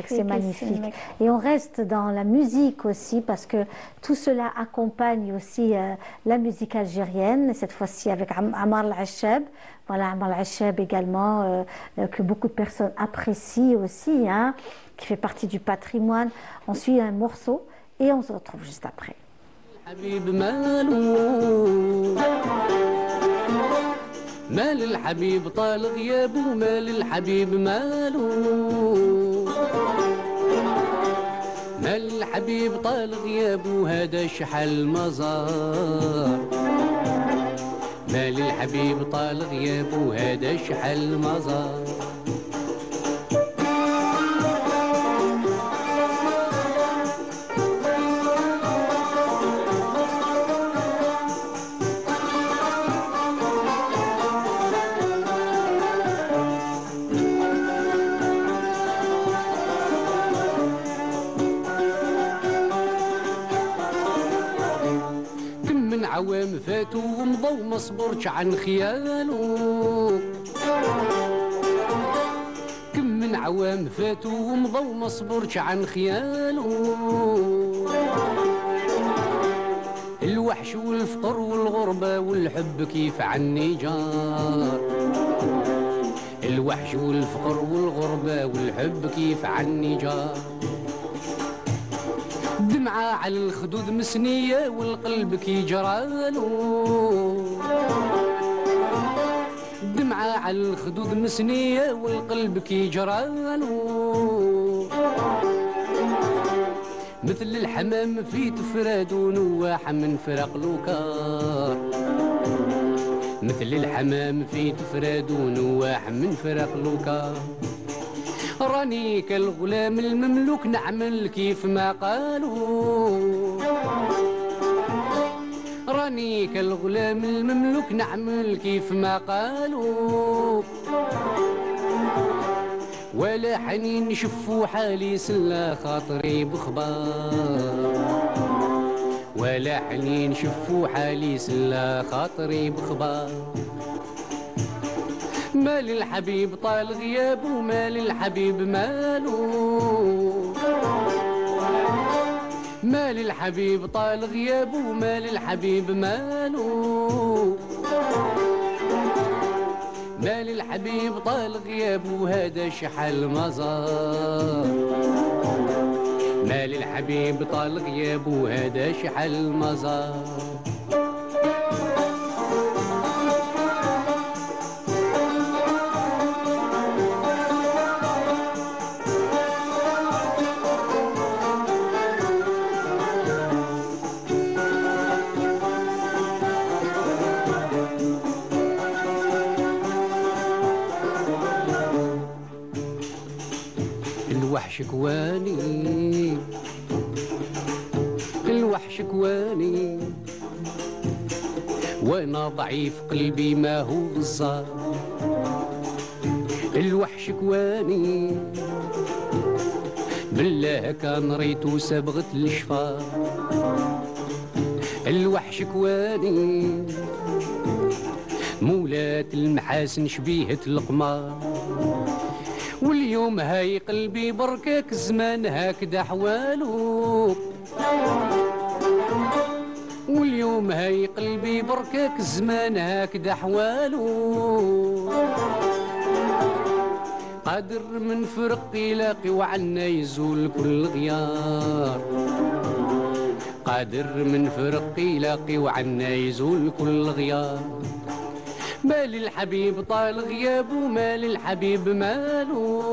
C'est magnifique. Et on reste dans la musique aussi parce que tout cela accompagne aussi la musique algérienne, cette fois-ci avec Ammar al-Achab. Voilà, Ammar al-Achab également, que beaucoup de personnes apprécient aussi, qui fait partie du patrimoine. On suit un morceau et on se retrouve juste après. مال الحبيب طال غيابه مال الحبيب ماله مال الحبيب طال غيابه هذا شحال مزار مال الحبيب طال غيابه هذا شحال مزار عوام فاتوا ومضوا ما صبرتش عن خياله كم من عوام فاتوا ومضوا ما صبرتش عن خياله الوحش والفقر والغربة والحب كيف عني جار الوحش والفقر والغربة والحب كيف عني جار دمعة على الخدود مسنية والقلب كي جرالو دمعة على الخدود مسنية والقلب كي جرالو مثل الحمام في تفراد ونواح من فرق لوكار مثل الحمام في تفراد ونواح من فرق لوكار راني كالغلام المملوك نعمل كيف ما قالوا راني كالغلام المملوك نعمل كيف ما قالوا ولا حنين شفوا حالي سلا خاطري بخبار ولا حنين شفوا حالي سلا خاطري بخبار مال الحبيب طال غيابه مال الحبيب ماله مال الحبيب طال غيابه مال الحبيب ماله مال الحبيب طال غيابه هذا شحال مزار مال الحبيب طال غيابه هذا شحال مزار الوحش كواني الوحش كواني وانا ضعيف قلبي ما هو بالزار الوحش كواني بالله كان ريتو سبغت الشفار الوحش كواني مولات المحاسن شبيهة القمار واليوم هاي قلبي بركاك زمان هكذا حوالو واليوم هاي قلبي بركاك زمان هكذا حوالو قادر من فرق يلاقي وعنا يزول كل غيار قادر من فرق يلاقي وعنا يزول كل غيار مال الحبيب طال غيابه مال الحبيب ماله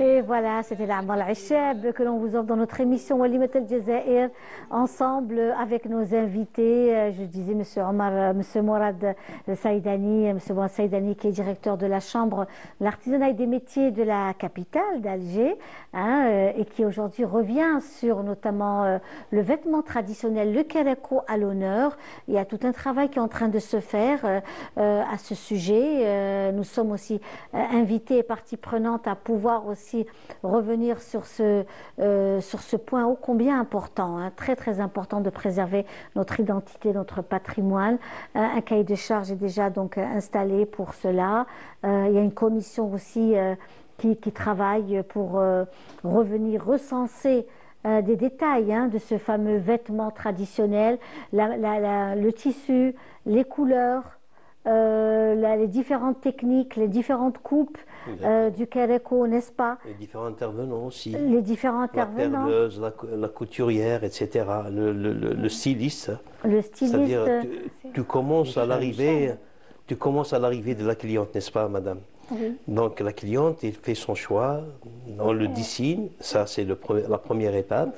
Et voilà, c'était l'Amal Ishab que l'on vous offre dans notre émission Walimat al-Jazair, ensemble avec nos invités. Je disais M. Omar, M. Mourad Saïdani, M. Mourad Saïdani qui est directeur de la Chambre de l'artisanat et des métiers de la capitale d'Alger, et qui aujourd'hui revient sur notamment le vêtement traditionnel, le kereko à l'honneur. Il y a tout un travail qui est en train de se faire à ce sujet. Nous sommes aussi invités et partie prenante à pouvoir aussi revenir sur ce point ô combien important, très très important de préserver notre identité, notre patrimoine. Un cahier de charges est déjà donc installé pour cela. Il y a une commission aussi qui travaille pour revenir recenser des détails de ce fameux vêtement traditionnel, le tissu, les couleurs, les différentes techniques, les différentes coupes du Kereko, n'est-ce pas? Les différents intervenants aussi. Les différents La intervenants. perleuse, la couturière, etc. Le styliste. Le styliste. C'est-à-dire, tu commences à l'arrivée de la cliente, n'est-ce pas, madame? Oui. Donc la cliente, elle fait son choix, on le dessine, ça c'est la première étape.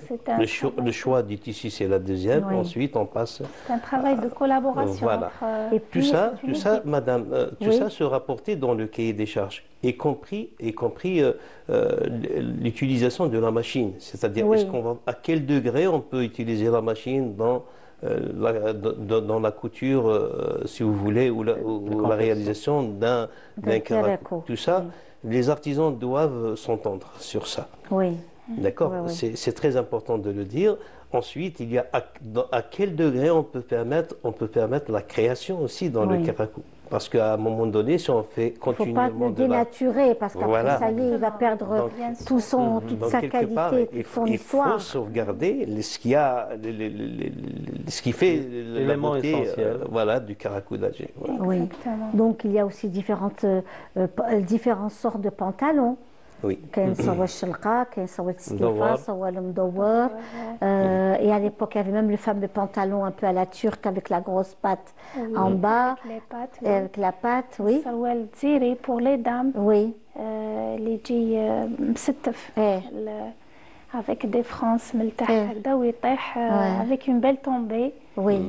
Le choix du tissu, c'est la deuxième. Oui. Ensuite, on passe. C'est un travail de collaboration. Voilà. Entre, Et puis, Tout ça, madame, tout Oui. ça se rapportait dans le cahier des charges, y compris l'utilisation de la machine. C'est-à-dire, Oui. à quel degré on peut utiliser la machine dans la couture, si vous voulez, ou la réalisation d'un Kereko. Tout ça, les artisans doivent s'entendre sur ça. Oui. D'accord? Oui, oui. C'est très important de le dire. Ensuite, il y a à quel degré on peut permettre la création aussi dans le Oui. karakou. Parce qu'à un moment donné, si on fait Il ne faut pas continuellement le dénaturer parce qu'après, Voilà. ça y est, il va perdre Donc, toute donc, sa quelque part, qualité, toute son il histoire. faut sauvegarder ce qui fait la L'élément beauté essentiel. voilà, du karakou d'Alger. Voilà. Oui. Exactement. Donc il y a aussi différentes sortes de pantalons. Oui. كاين سوا الشلقة كاين سوا مدور. الستيفا سوا المدور. Et à l'époque, il y avait même le fameux pantalon un peu à la turque avec la grosse patte Oui. en bas, Avec les pattes. et avec la patte, oui. السروال تزيري pour les dames. Oui. اللي يجي مستف. إيه. Avec des frances من التحت إيه. هكذا ويطيح Ouais. avec une belle tombée. Oui.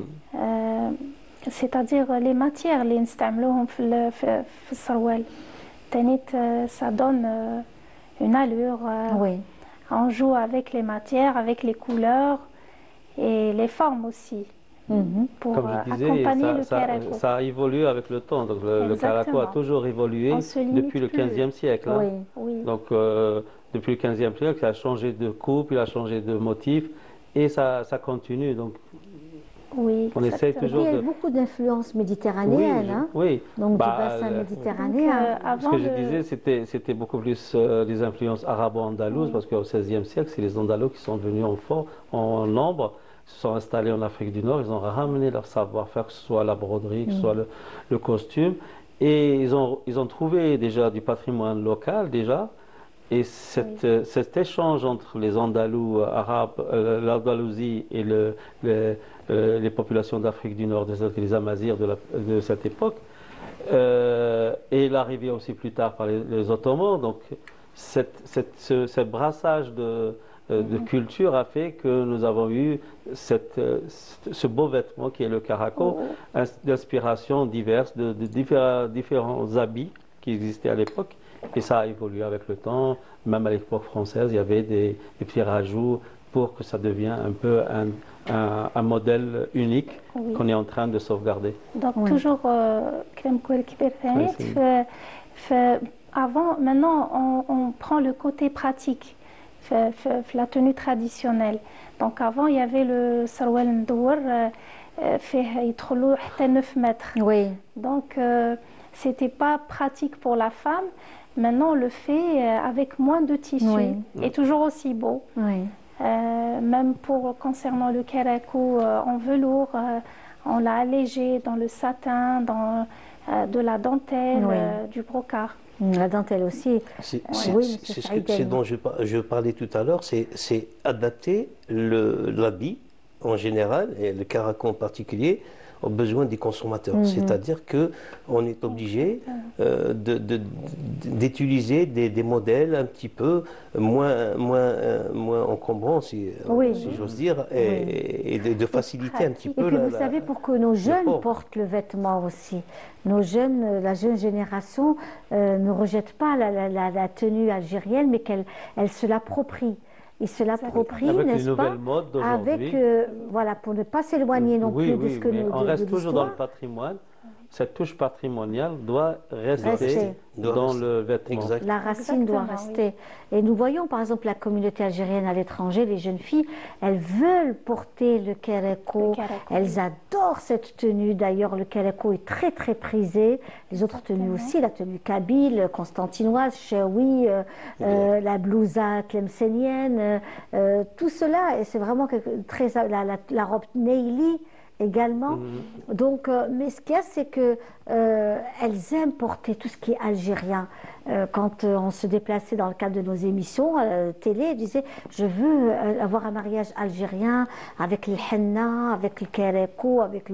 C'est-à-dire les matières اللي نستعملوهم في السروال. تانيت ça donne une allure. Oui. On joue avec les matières, avec les couleurs et les formes aussi. Mhm. Pour Comme je disais, accompagner le Kereko. ça a évolué avec le temps. Donc le Kerako a Exactement. toujours évolué On se limite depuis le plus. 15e siècle. hein. Oui. Oui. Donc depuis le 15e siècle, il a changé de coupe, il a changé de motif et ça continue. Donc Oui, on essaie exactement. toujours Il y a de... beaucoup d'influences méditerranéennes, hein. oui. Donc Bah, du bassin le- méditerranéen. Donc, Ce avant que je le- disais, c'était beaucoup plus les influences arabo-andalouses, parce qu'au XVIe siècle, c'est les Andalous qui sont venus en nombre, se sont installés en Afrique du Nord, ils ont ramené leur savoir-faire, que ce soit la broderie, que ce soit le costume, et ils ont trouvé déjà du patrimoine local déjà, et cet échange entre les Andalous arabes, l'Andalousie et les populations d'Afrique du Nord, les Amazirs de cette époque, et l'arrivée aussi plus tard par les Ottomans. Donc, ce brassage de culture a fait que nous avons eu ce beau vêtement qui est le Kerako, d'inspiration diverses, de différents habits qui existaient à l'époque. Et ça a évolué avec le temps. Même à l'époque française, il y avait des petits rajouts pour que ça devienne un peu un modèle unique qu'on est en train de sauvegarder. Donc Oui. toujours كلام كويس كبير ثاني Oui, avant maintenant on prend le côté pratique في la tenue traditionnelle. Donc avant il y avait le سروال مدور فيه يدخلوا حتى 9 mètres. Oui. Donc c'était pas pratique pour la femme. Maintenant on le fait avec moins de tissu Oui. et toujours aussi beau. Oui. Même concernant le Kereko en velours, on l'a allégé dans le satin, dans de la dentelle, Oui. du brocart. La dentelle aussi. C'est Oui, ce dont je parlais tout à l'heure, c'est adapter l'habit en général, et le Kerako en particulier, aux besoins des consommateurs. C'est-à-dire qu'on est obligé d'utiliser des modèles un petit peu moins encombrants, si j'ose dire, et de faciliter un petit Et peu puis vous savez, pour que nos jeunes port. portent le vêtement aussi, nos jeunes, la jeune génération ne rejette pas la tenue algérienne, mais qu'elle se l'approprie. Ils se l'approprient, Avec les n'est-ce pas? nouvelles modes d'aujourd'hui. Avec, voilà, pour ne pas s'éloigner non plus de ce que mais nous on reste toujours dans le l'histoire. patrimoine. Cette touche patrimoniale doit rester Rester. dans le vêtement. Exact. La racine doit Exactement, rester. Et nous voyons par exemple la communauté algérienne à l'étranger, les jeunes filles, elles veulent porter le Kereko. Le Kereko, Elles adorent cette tenue. D'ailleurs, le Kereko est très très prisé. Les autres tenues aussi, la tenue kabyle, constantinoise, chewi, la blousa tlemcenienne, tout cela. Et c'est vraiment très la robe neili également. Donc, mais ce qu'il y a, c'est que elles aiment porter tout ce qui est algérien. Quand on se déplaçait dans le cadre de nos émissions à la télé, elles disaient je veux avoir un mariage algérien avec le henna, avec le kérékou, avec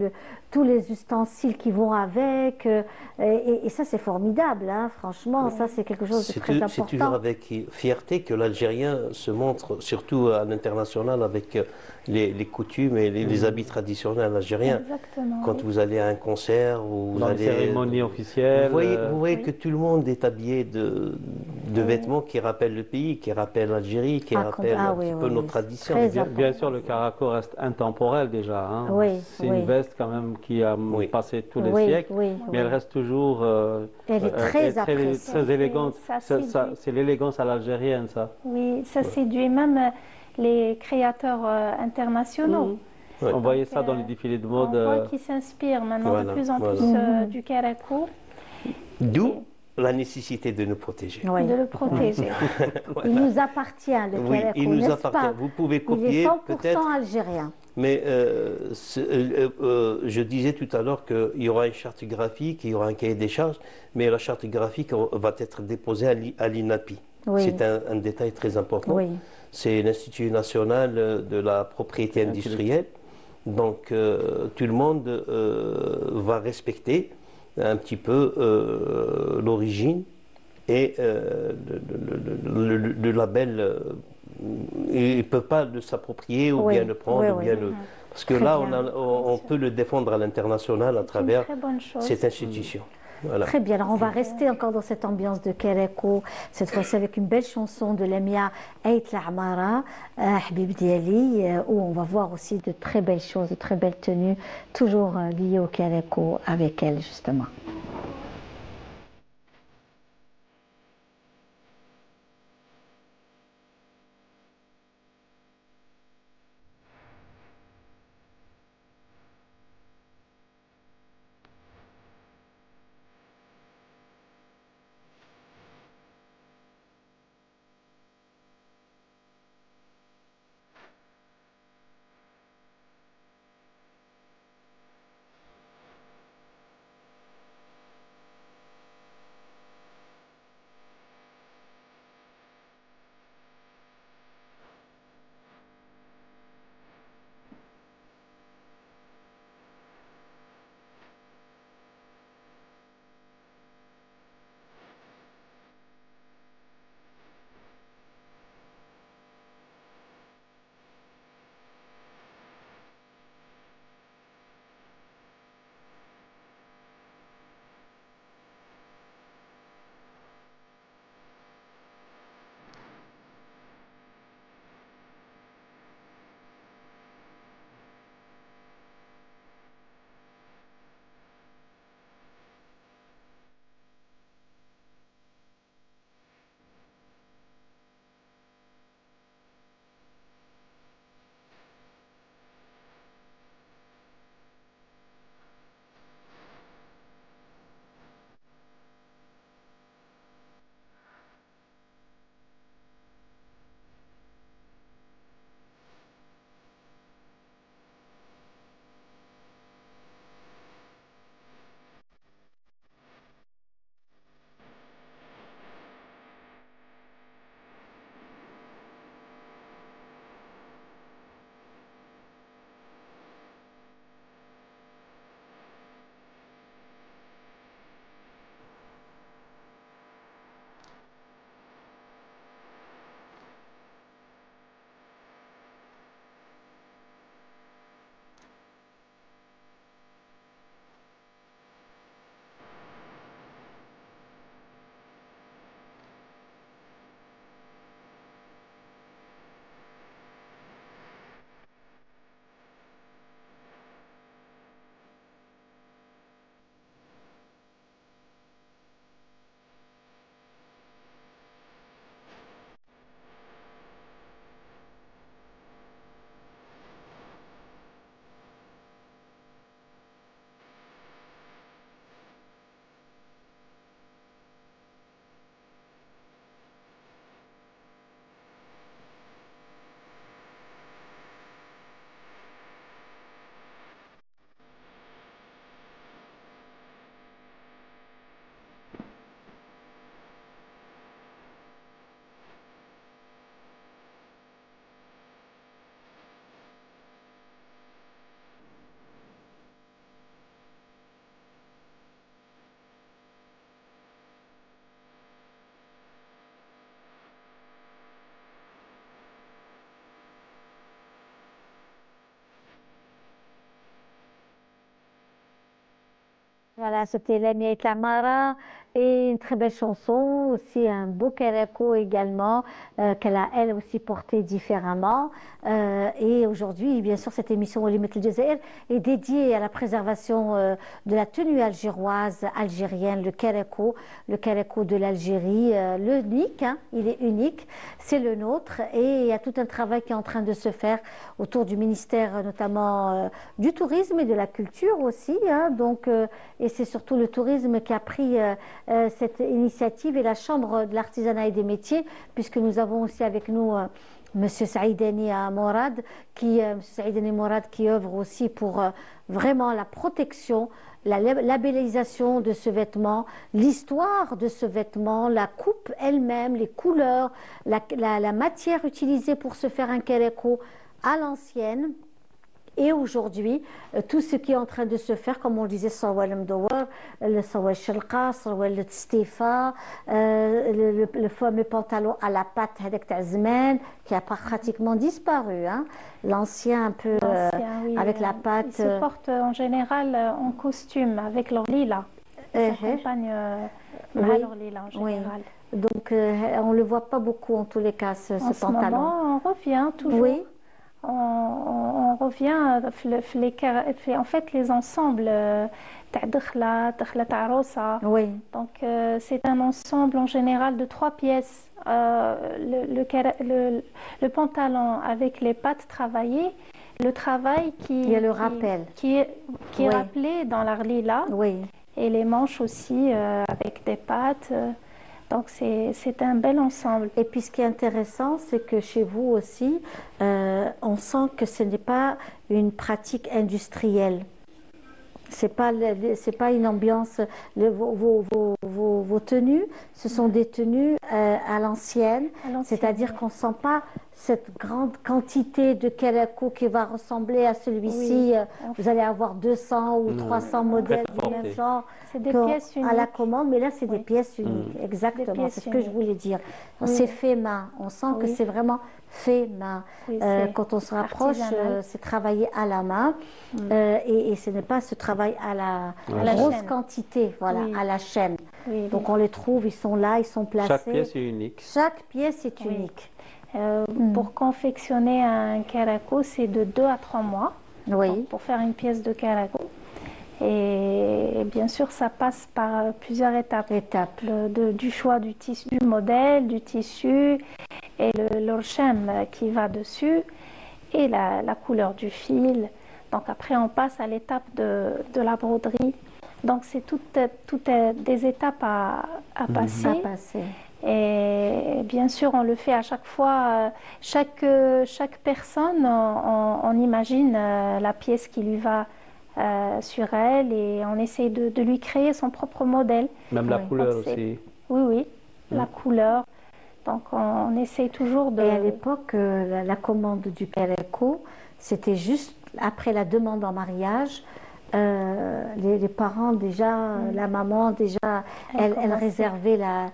tous les ustensiles qui vont avec. Et ça, c'est formidable, hein, franchement. Ça, c'est quelque chose de très important. C'est toujours avec fierté que l'Algérien se montre, surtout à l'international, avec les coutumes et les habits traditionnels algériens. Exactement. Quand vous allez à un concert ou vous Dans les allez cérémonies officielles. Vous voyez que tout le monde est habillé de vêtements qui rappellent le pays, qui rappellent l'Algérie, qui rappellent un petit peu nos traditions. Bien sûr, le caraco reste intemporel déjà. Hein. C'est une veste quand même qui a passé tous les siècles, mais elle reste toujours elle est très élégante. C'est l'élégance à l'algérienne, ça. Oui, ça séduit même les créateurs internationaux. On voyait ça dans les défilés de mode. On voit qu'ils s'inspirent maintenant de plus en plus du kérékou. D'où la nécessité de nous protéger. De le protéger. Il nous appartient, le kérékou, il nous appartient. Vous pouvez copier peut-être. Il est 100% algérien. Mais je disais tout à l'heure qu'il y aura une charte graphique, il y aura un cahier des charges, mais la charte graphique va être déposée à l'INAPI. C'est un détail très important. C'est l'Institut national de la propriété industrielle. Donc tout le monde va respecter un petit peu l'origine et le label. Ils ne peuvent pas s'approprier ou bien le prendre. Parce que là, on peut le défendre à l'international à travers cette institution. Voilà. Très bien, alors on va rester encore dans cette ambiance de kérékou, cette fois-ci avec une belle chanson de Lamia Ait L'Amara, Habib Diali, où on va voir aussi de très belles choses, de très belles tenues, toujours liées au kérékou avec elle justement. Voilà, c'était Lamia et Tamara et une très belle chanson, aussi un beau karako également, qu'elle a elle aussi porté différemment. Et aujourd'hui, bien sûr, cette émission Olimet El Jazair est dédiée à la préservation de la tenue algéroise, algérienne, le karako de l'Algérie, l'unique, hein, il est unique, c'est le nôtre. Et il y a tout un travail qui est en train de se faire autour du ministère, notamment du tourisme et de la culture aussi, hein, donc, et c'est surtout le tourisme qui a pris cette initiative et la Chambre de l'artisanat et des métiers, puisque nous avons aussi avec nous Monsieur Saïdani Morad, qui œuvre aussi pour vraiment la protection, la labellisation de ce vêtement, l'histoire de ce vêtement, la coupe elle-même, les couleurs, la matière utilisée pour se faire un karako à l'ancienne. Et aujourd'hui, tout ce qui est en train de se faire, comme on le disait, Sawal Mdouar, le Sawal Shalqa, Sawal Stifa, le fameux pantalon à la patte Hadek Ta'zman, qui a pratiquement disparu. Hein. L'ancien, un peu oui, avec la patte. Ils se portent en général en costume, avec leur lila. Ils s'accompagnent leur lila en général. Oui. Donc, on ne le voit pas beaucoup en tous les cas, ce pantalon. Moment, on revient toujours. Oui. On revient en fait les ensembles oui. Donc c'est un ensemble en général de 3 pièces, le pantalon avec les pattes travaillées, le travail qui est oui. rappelé dans l'arlila, oui. et les manches aussi avec des pattes. Donc c'est un bel ensemble. Et puis ce qui est intéressant, c'est que chez vous aussi, on sent que ce n'est pas une pratique industrielle. C'est pas une ambiance. Vos tenues, ce sont des tenues à l'ancienne, c'est-à-dire qu'on ne sent pas cette grande quantité de karako qui va ressembler à celui-ci. Oui. Vous allez avoir 200 ou 300 modèles du même genre. C'est des pièces uniques. À la commande, mais là, c'est des pièces uniques. Exactement, c'est ce que je voulais dire. Oui. C'est fait main. On sent que c'est vraiment fait main. Oui, quand on se rapproche, c'est travaillé à la main. Et ce n'est pas ce travail à la grosse quantité, voilà, à la chaîne. Oui, donc on les trouve, ils sont là, ils sont placés. Chaque pièce est unique. Chaque pièce est unique. Pour confectionner un karako, c'est de 2 à 3 mois. Oui. Donc, pour faire une pièce de karako. Et bien sûr, ça passe par plusieurs étapes. Du choix du tissu, du modèle, du tissu, et l'orchem qui va dessus, et la couleur du fil. Donc après, on passe à l'étape de la broderie. Donc c'est toutes des étapes à passer. Et bien sûr, on le fait à chaque fois. Chaque personne, on imagine la pièce qui lui va sur elle, et on essaye de lui créer son propre modèle. Même la couleur aussi. Oui, la couleur. Donc on essaye toujours de... Et à l'époque, la commande du karako, c'était juste après la demande en mariage. Les parents déjà, la maman déjà, elle réservait la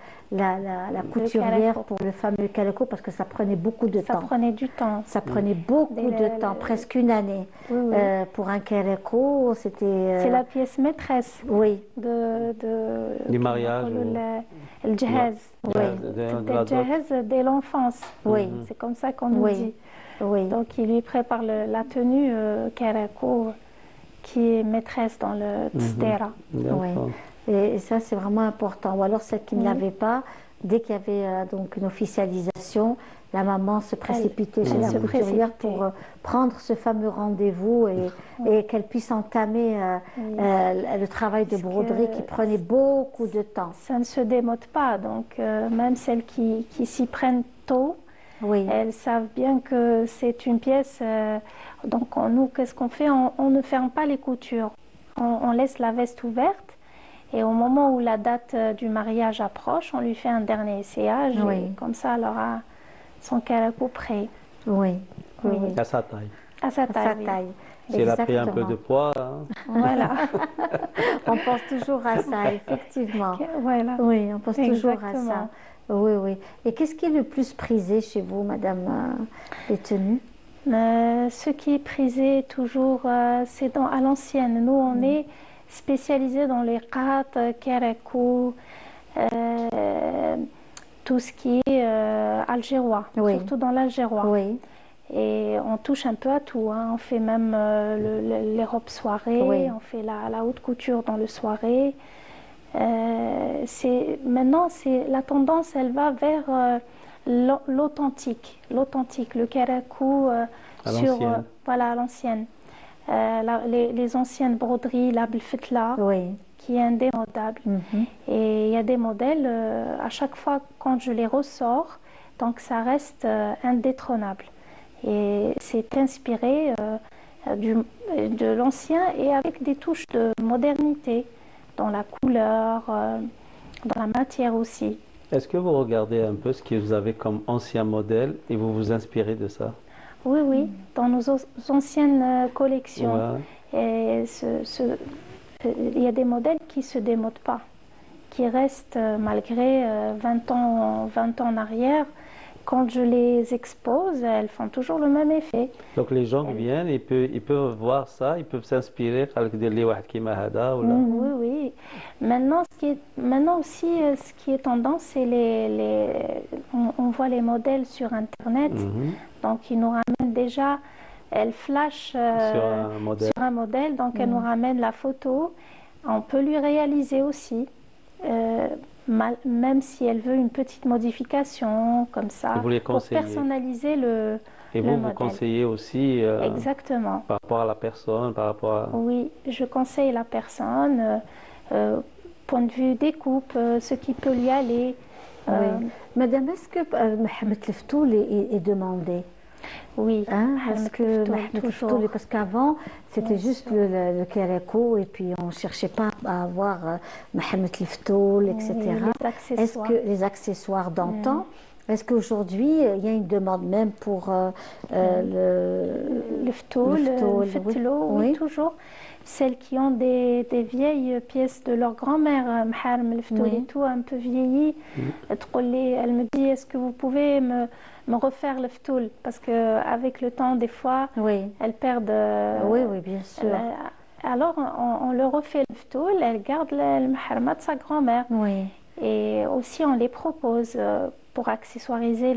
couturière pour le fameux karako, parce que ça prenait beaucoup de temps. Ça prenait du temps. Ça prenait beaucoup de temps, presque une année. Oui. Pour un karako, c'était... C'est la pièce maîtresse. Oui. Du mariage. Le jahaz. Le jahaz dès l'enfance. Oui. C'est comme ça qu'on nous dit. Oui. Donc il lui prépare la tenue karako qui est maîtresse dans le tstera. Oui. Et ça, c'est vraiment important. Ou alors, celle qui ne l'avait pas, dès qu'il y avait donc une officialisation, la maman se précipitait chez la couturière pour prendre ce fameux rendez-vous et qu'elle puisse entamer le travail de broderie qui prenait beaucoup de temps. Ça ne se démode pas. Donc, même celles qui s'y prennent tôt, elles savent bien que c'est une pièce. Donc, nous, qu'est-ce qu'on fait? On ne ferme pas les coutures. On laisse la veste ouverte. Et au moment où la date du mariage approche, on lui fait un dernier essayage. Et comme ça, elle aura son karako prêt. Oui. À sa taille. À sa taille. Si elle a pris un peu de poids. Hein. Voilà. On pense toujours à ça, effectivement. Voilà. Oui, on pense toujours à ça. Oui. Et qu'est-ce qui est le plus prisé chez vous, madame, les tenues? Ce qui est prisé toujours, c'est à l'ancienne. Nous, spécialisée dans les qat, karakou, tout ce qui est algérois, Oui. surtout dans l'algérois. Oui. Et on touche un peu à tout, hein. On fait même les robes soirées, Oui. on fait la haute couture dans le soirée. Maintenant, la tendance, elle va vers l'authentique, le karakou À l'ancienne. voilà, à l'ancienne. Les anciennes broderies, la belfetla, Oui. qui est indémodable. Et il y a des modèles, à chaque fois quand je les ressors, donc ça reste indétrônable. Et c'est inspiré de l'ancien et avec des touches de modernité dans la couleur, dans la matière aussi. Est-ce que vous regardez un peu ce que vous avez comme ancien modèle et vous vous inspirez de ça? Oui, oui, dans nos anciennes collections. Ouais. Et il y a des modèles qui ne se démodent pas, qui restent malgré 20 ans en arrière. Quand je les expose, elles font toujours le même effet. Donc les gens qui viennent, ils peuvent voir ça, ils peuvent s'inspirer. Oui, oui. Maintenant aussi, ce qui est tendance, c'est on voit les modèles sur Internet. Donc ils nous ramènent déjà, elles flashent sur un modèle, donc elles nous ramènent la photo. On peut lui réaliser aussi. Même si elle veut une petite modification comme ça, pour personnaliser le Et vous modèle. conseillez aussi Exactement. Par rapport à la personne, par rapport à... Oui, je conseille la personne, point de vue découpe, ce qui peut lui aller. Oui. Madame, est-ce que Mohamed Leftoul est demandé? Oui, hein, parce qu'avant c'était juste le karakou et puis on ne cherchait pas à avoir Mohamed Leftoul, etc. Est-ce que les accessoires d'antan, est-ce qu'aujourd'hui il y a une demande même pour le ftoul, le fetlo, oui, toujours. Celles qui ont des vieilles pièces de leur grand-mère, Mharm, le ftoul et tout, un peu vieilli, elle me dit, est-ce que vous pouvez me refaire le ftoul, parce qu'avec le temps, des fois, elles perdent... oui, bien sûr. Alors, on leur refait le ftoul, elle garde le maharma de sa grand-mère. Oui. Et aussi, on les propose pour accessoiriser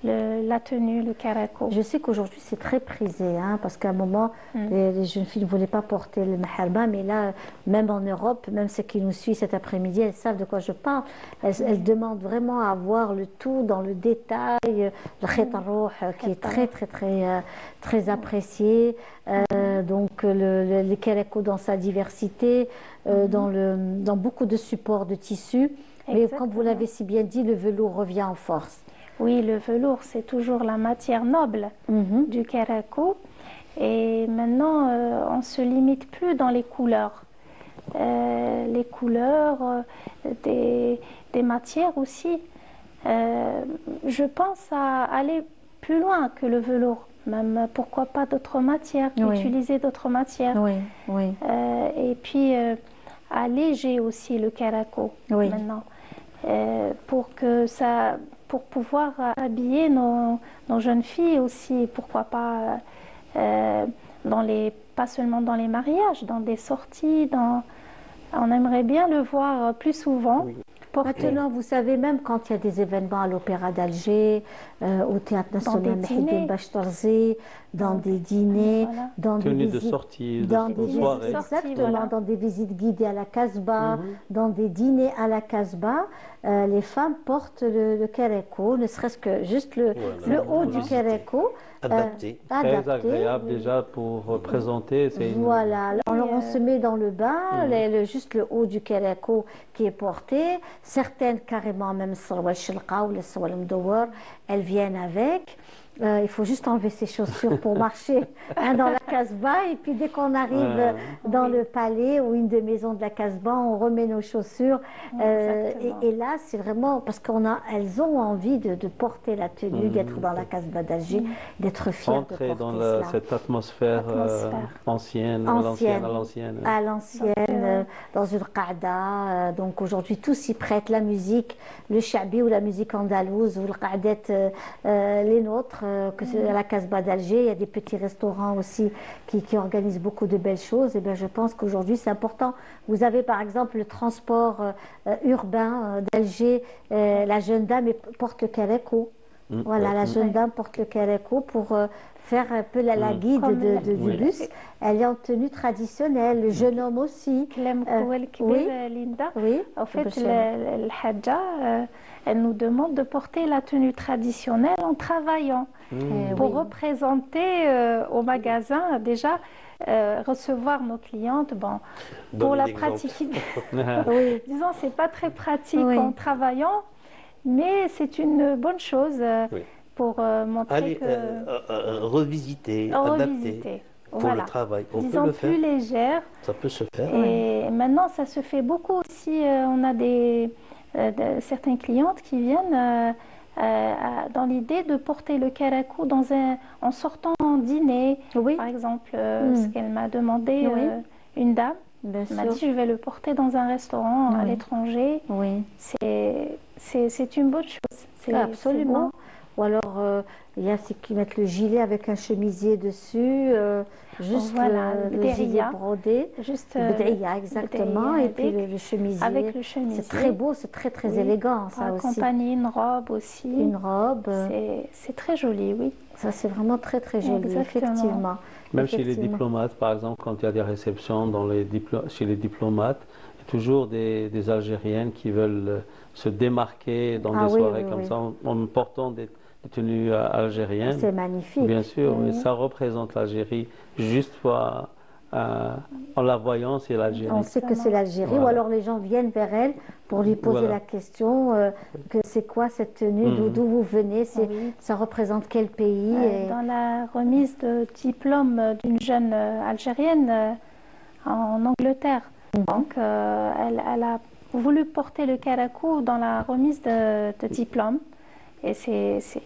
la tenue, le karakou. Je sais qu'aujourd'hui, c'est très prisé, hein, parce qu'à un moment, les jeunes filles ne voulaient pas porter le maharma, mais là, même en Europe, même ceux qui nous suivent cet après-midi, elles savent de quoi je parle. Elles demandent vraiment à voir le tout dans le détail, le khit al-rouh, qui est très apprécié. Donc, le karakou dans sa diversité, dans beaucoup de supports de tissu. Mais comme vous l'avez si bien dit, le velours revient en force. Oui, le velours, c'est toujours la matière noble du karakou. Et maintenant, on ne se limite plus dans les couleurs. Les couleurs, des matières aussi. Je pense à aller plus loin que le velours. Même, pourquoi pas d'autres matières, utiliser d'autres matières. Et puis, alléger aussi le karakou maintenant. Pour pouvoir habiller nos jeunes filles aussi, pourquoi pas, pas seulement dans les mariages, dans des sorties, on aimerait bien le voir plus souvent. Maintenant, vous savez, même quand il y a des événements à l'Opéra d'Alger, au Théâtre National Mehdi Bachtarzi, dans des dîners, dans des visites, de sortie, dans des visites guidées à la Casbah, dans des dîners à la Casbah, les femmes portent le karakou, ne serait-ce que juste le haut du karakou. Adapté. Très agréable déjà pour présenter. Voilà, alors on se met dans le bain, juste le haut du karakou qui est porté. Certaines carrément, même Sarwal Shilqa ou le Sarwal Mdouar, elles viennent avec. Il faut juste enlever ses chaussures pour marcher dans la Casbah. Et puis dès qu'on arrive dans le palais ou une des maisons de la Casbah, on remet nos chaussures. Et là, c'est vraiment parce qu'elles ont envie de porter la tenue, d'être dans la Casbah d'Alger, d'être fières de porter dans cette atmosphère ancienne, à l'ancienne. dans une qa'da. Donc aujourd'hui, tout s'y prête, la musique, le shabi ou la musique andalouse ou le qa'det, les nôtres, que c'est à la Casbah d'Alger. Il y a des petits restaurants aussi qui organisent beaucoup de belles choses. Et bien, je pense qu'aujourd'hui, c'est important. Vous avez par exemple le transport urbain d'Alger. La jeune dame porte le karéko. Voilà, la jeune dame porte le karéko pour faire un peu la guide du bus. Elle est en tenue traditionnelle, le jeune homme aussi. Oui. Linda. Oui. En fait, le Hadja, elle nous demande de porter la tenue traditionnelle en travaillant pour représenter au magasin déjà. Recevoir nos clientes, pour la pratiquer. Disons, c'est pas très pratique en travaillant, mais c'est une bonne chose pour montrer que revisiter, adapter pour le travail. On Disons peut le faire. Plus légère. Ça peut se faire. Et maintenant, ça se fait beaucoup aussi. On a certaines clientes qui viennent dans l'idée de porter le karéko en sortant en dîner. Par exemple, ce qu'elle m'a demandé, une dame m'a dit je vais le porter dans un restaurant à l'étranger. C'est une bonne chose. Absolument. Ou alors, il y a ceux qui mettent le gilet avec un chemisier dessus, juste le gilet brodé. Juste le exactement. Et puis le chemisier. Avec le chemisier. C'est très beau, c'est très très élégant, ça aussi. Accompagner une robe aussi. Une robe. C'est très joli, oui. Ça, c'est vraiment très très joli, effectivement. Même chez les diplomates, par exemple, quand il y a des réceptions chez les diplomates, il y a toujours des Algériennes qui veulent se démarquer dans des soirées comme ça en portant des tenues algériennes. C'est magnifique. Bien sûr, mais ça représente l'Algérie juste en la voyant, c'est l'Algérie. On sait que c'est l'Algérie, ou alors les gens viennent vers elle pour lui poser la question que c'est quoi cette tenue, d'où vous venez, ça représente quel pays. Dans la remise de diplôme d'une jeune Algérienne en Angleterre, donc elle a voulu porter le karéko dans la remise de diplôme. Et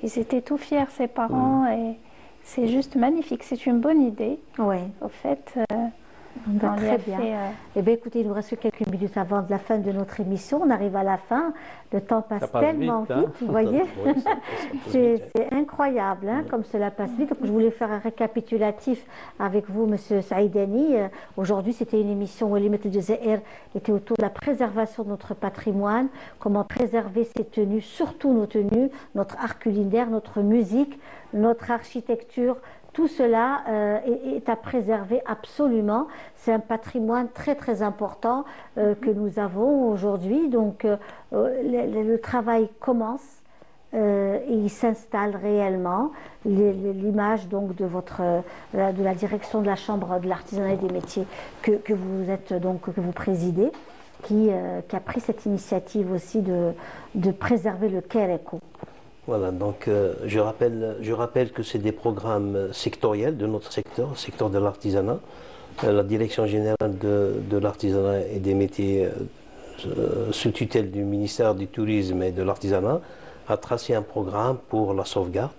ils étaient tout fiers, ses parents, et c'est juste magnifique. C'est une bonne idée. Oui. Au fait, très bien. Eh bien, écoutez, il nous reste quelques minutes avant la fin de notre émission. On arrive à la fin. Le temps passe tellement vite, vous voyez. C'est incroyable, comme cela passe vite. Donc, je voulais faire un récapitulatif avec vous, Monsieur Saïdani. Aujourd'hui, c'était une émission où Walimat El Jazair était autour de la préservation de notre patrimoine, comment préserver ces tenues, surtout nos tenues, notre art culinaire, notre musique, notre architecture. Tout cela est à préserver absolument. C'est un patrimoine très très important que nous avons aujourd'hui. Donc le travail commence et il s'installe réellement. L'image donc de la direction de la Chambre de l'artisanat et des métiers que vous êtes que vous présidez, qui a pris cette initiative aussi de préserver le karéko. Voilà, donc je rappelle que c'est des programmes sectoriels de notre secteur, le secteur de l'artisanat. La Direction générale de l'artisanat et des métiers sous tutelle du ministère du Tourisme et de l'Artisanat a tracé un programme pour la sauvegarde.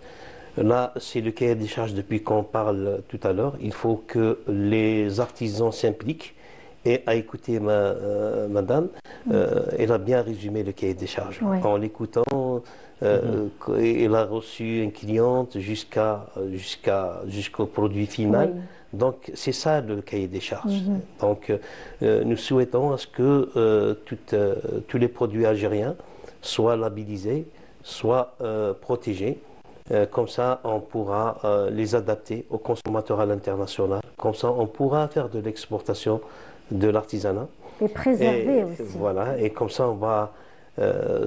Là, c'est le cahier des charges depuis qu'on parle tout à l'heure. Il faut que les artisans s'impliquent. Et à écouter madame, elle a bien résumé le cahier des charges. En l'écoutant, elle a reçu une cliente jusqu'au produit final. Donc c'est ça le cahier des charges. Donc nous souhaitons à ce que tous les produits algériens soient labellisés, soient protégés. Comme ça, on pourra les adapter aux consommateurs à l'international. Comme ça, on pourra faire de l'exportation de l'artisanat. Et préserver aussi. Voilà, et comme ça, on va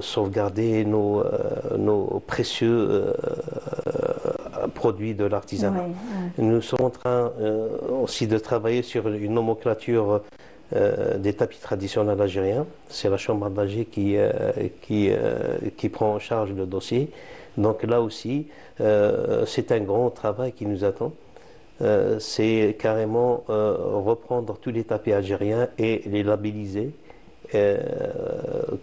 sauvegarder nos précieux produits de l'artisanat. Nous sommes en train aussi de travailler sur une nomenclature des tapis traditionnels algériens. C'est la Chambre d'Alger qui prend en charge le dossier. Donc là aussi, c'est un grand travail qui nous attend. C'est carrément reprendre tous les tapis algériens et les labelliser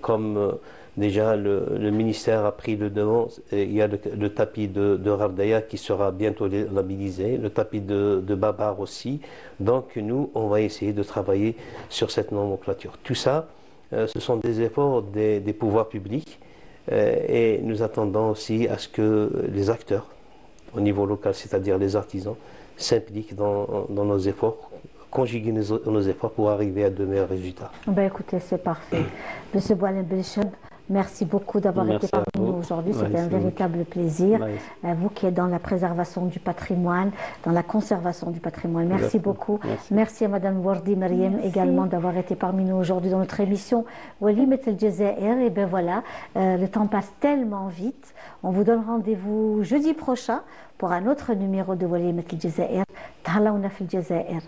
comme Déjà, le ministère a pris le devant. Il y a le tapis de Rardaya qui sera bientôt labellisé, le tapis de Babar aussi. Donc nous, on va essayer de travailler sur cette nomenclature. Tout ça, ce sont des efforts des pouvoirs publics et nous attendons aussi à ce que les acteurs au niveau local, c'est-à-dire les artisans, s'impliquent dans nos efforts, conjuguer nos efforts pour arriver à de meilleurs résultats. Ben écoutez, c'est parfait. Monsieur Boualem Belcheb, merci beaucoup d'avoir été parmi nous aujourd'hui. C'était un véritable plaisir. Vous qui êtes dans la préservation du patrimoine, dans la conservation du patrimoine. Merci beaucoup. Merci à Madame Wardi Meriem également d'avoir été parmi nous aujourd'hui dans notre émission Walimet El Jazair. Et ben voilà, le temps passe tellement vite. On vous donne rendez-vous jeudi prochain pour un autre numéro de Walimet El Jazair. Tahalaouna fil Jazair.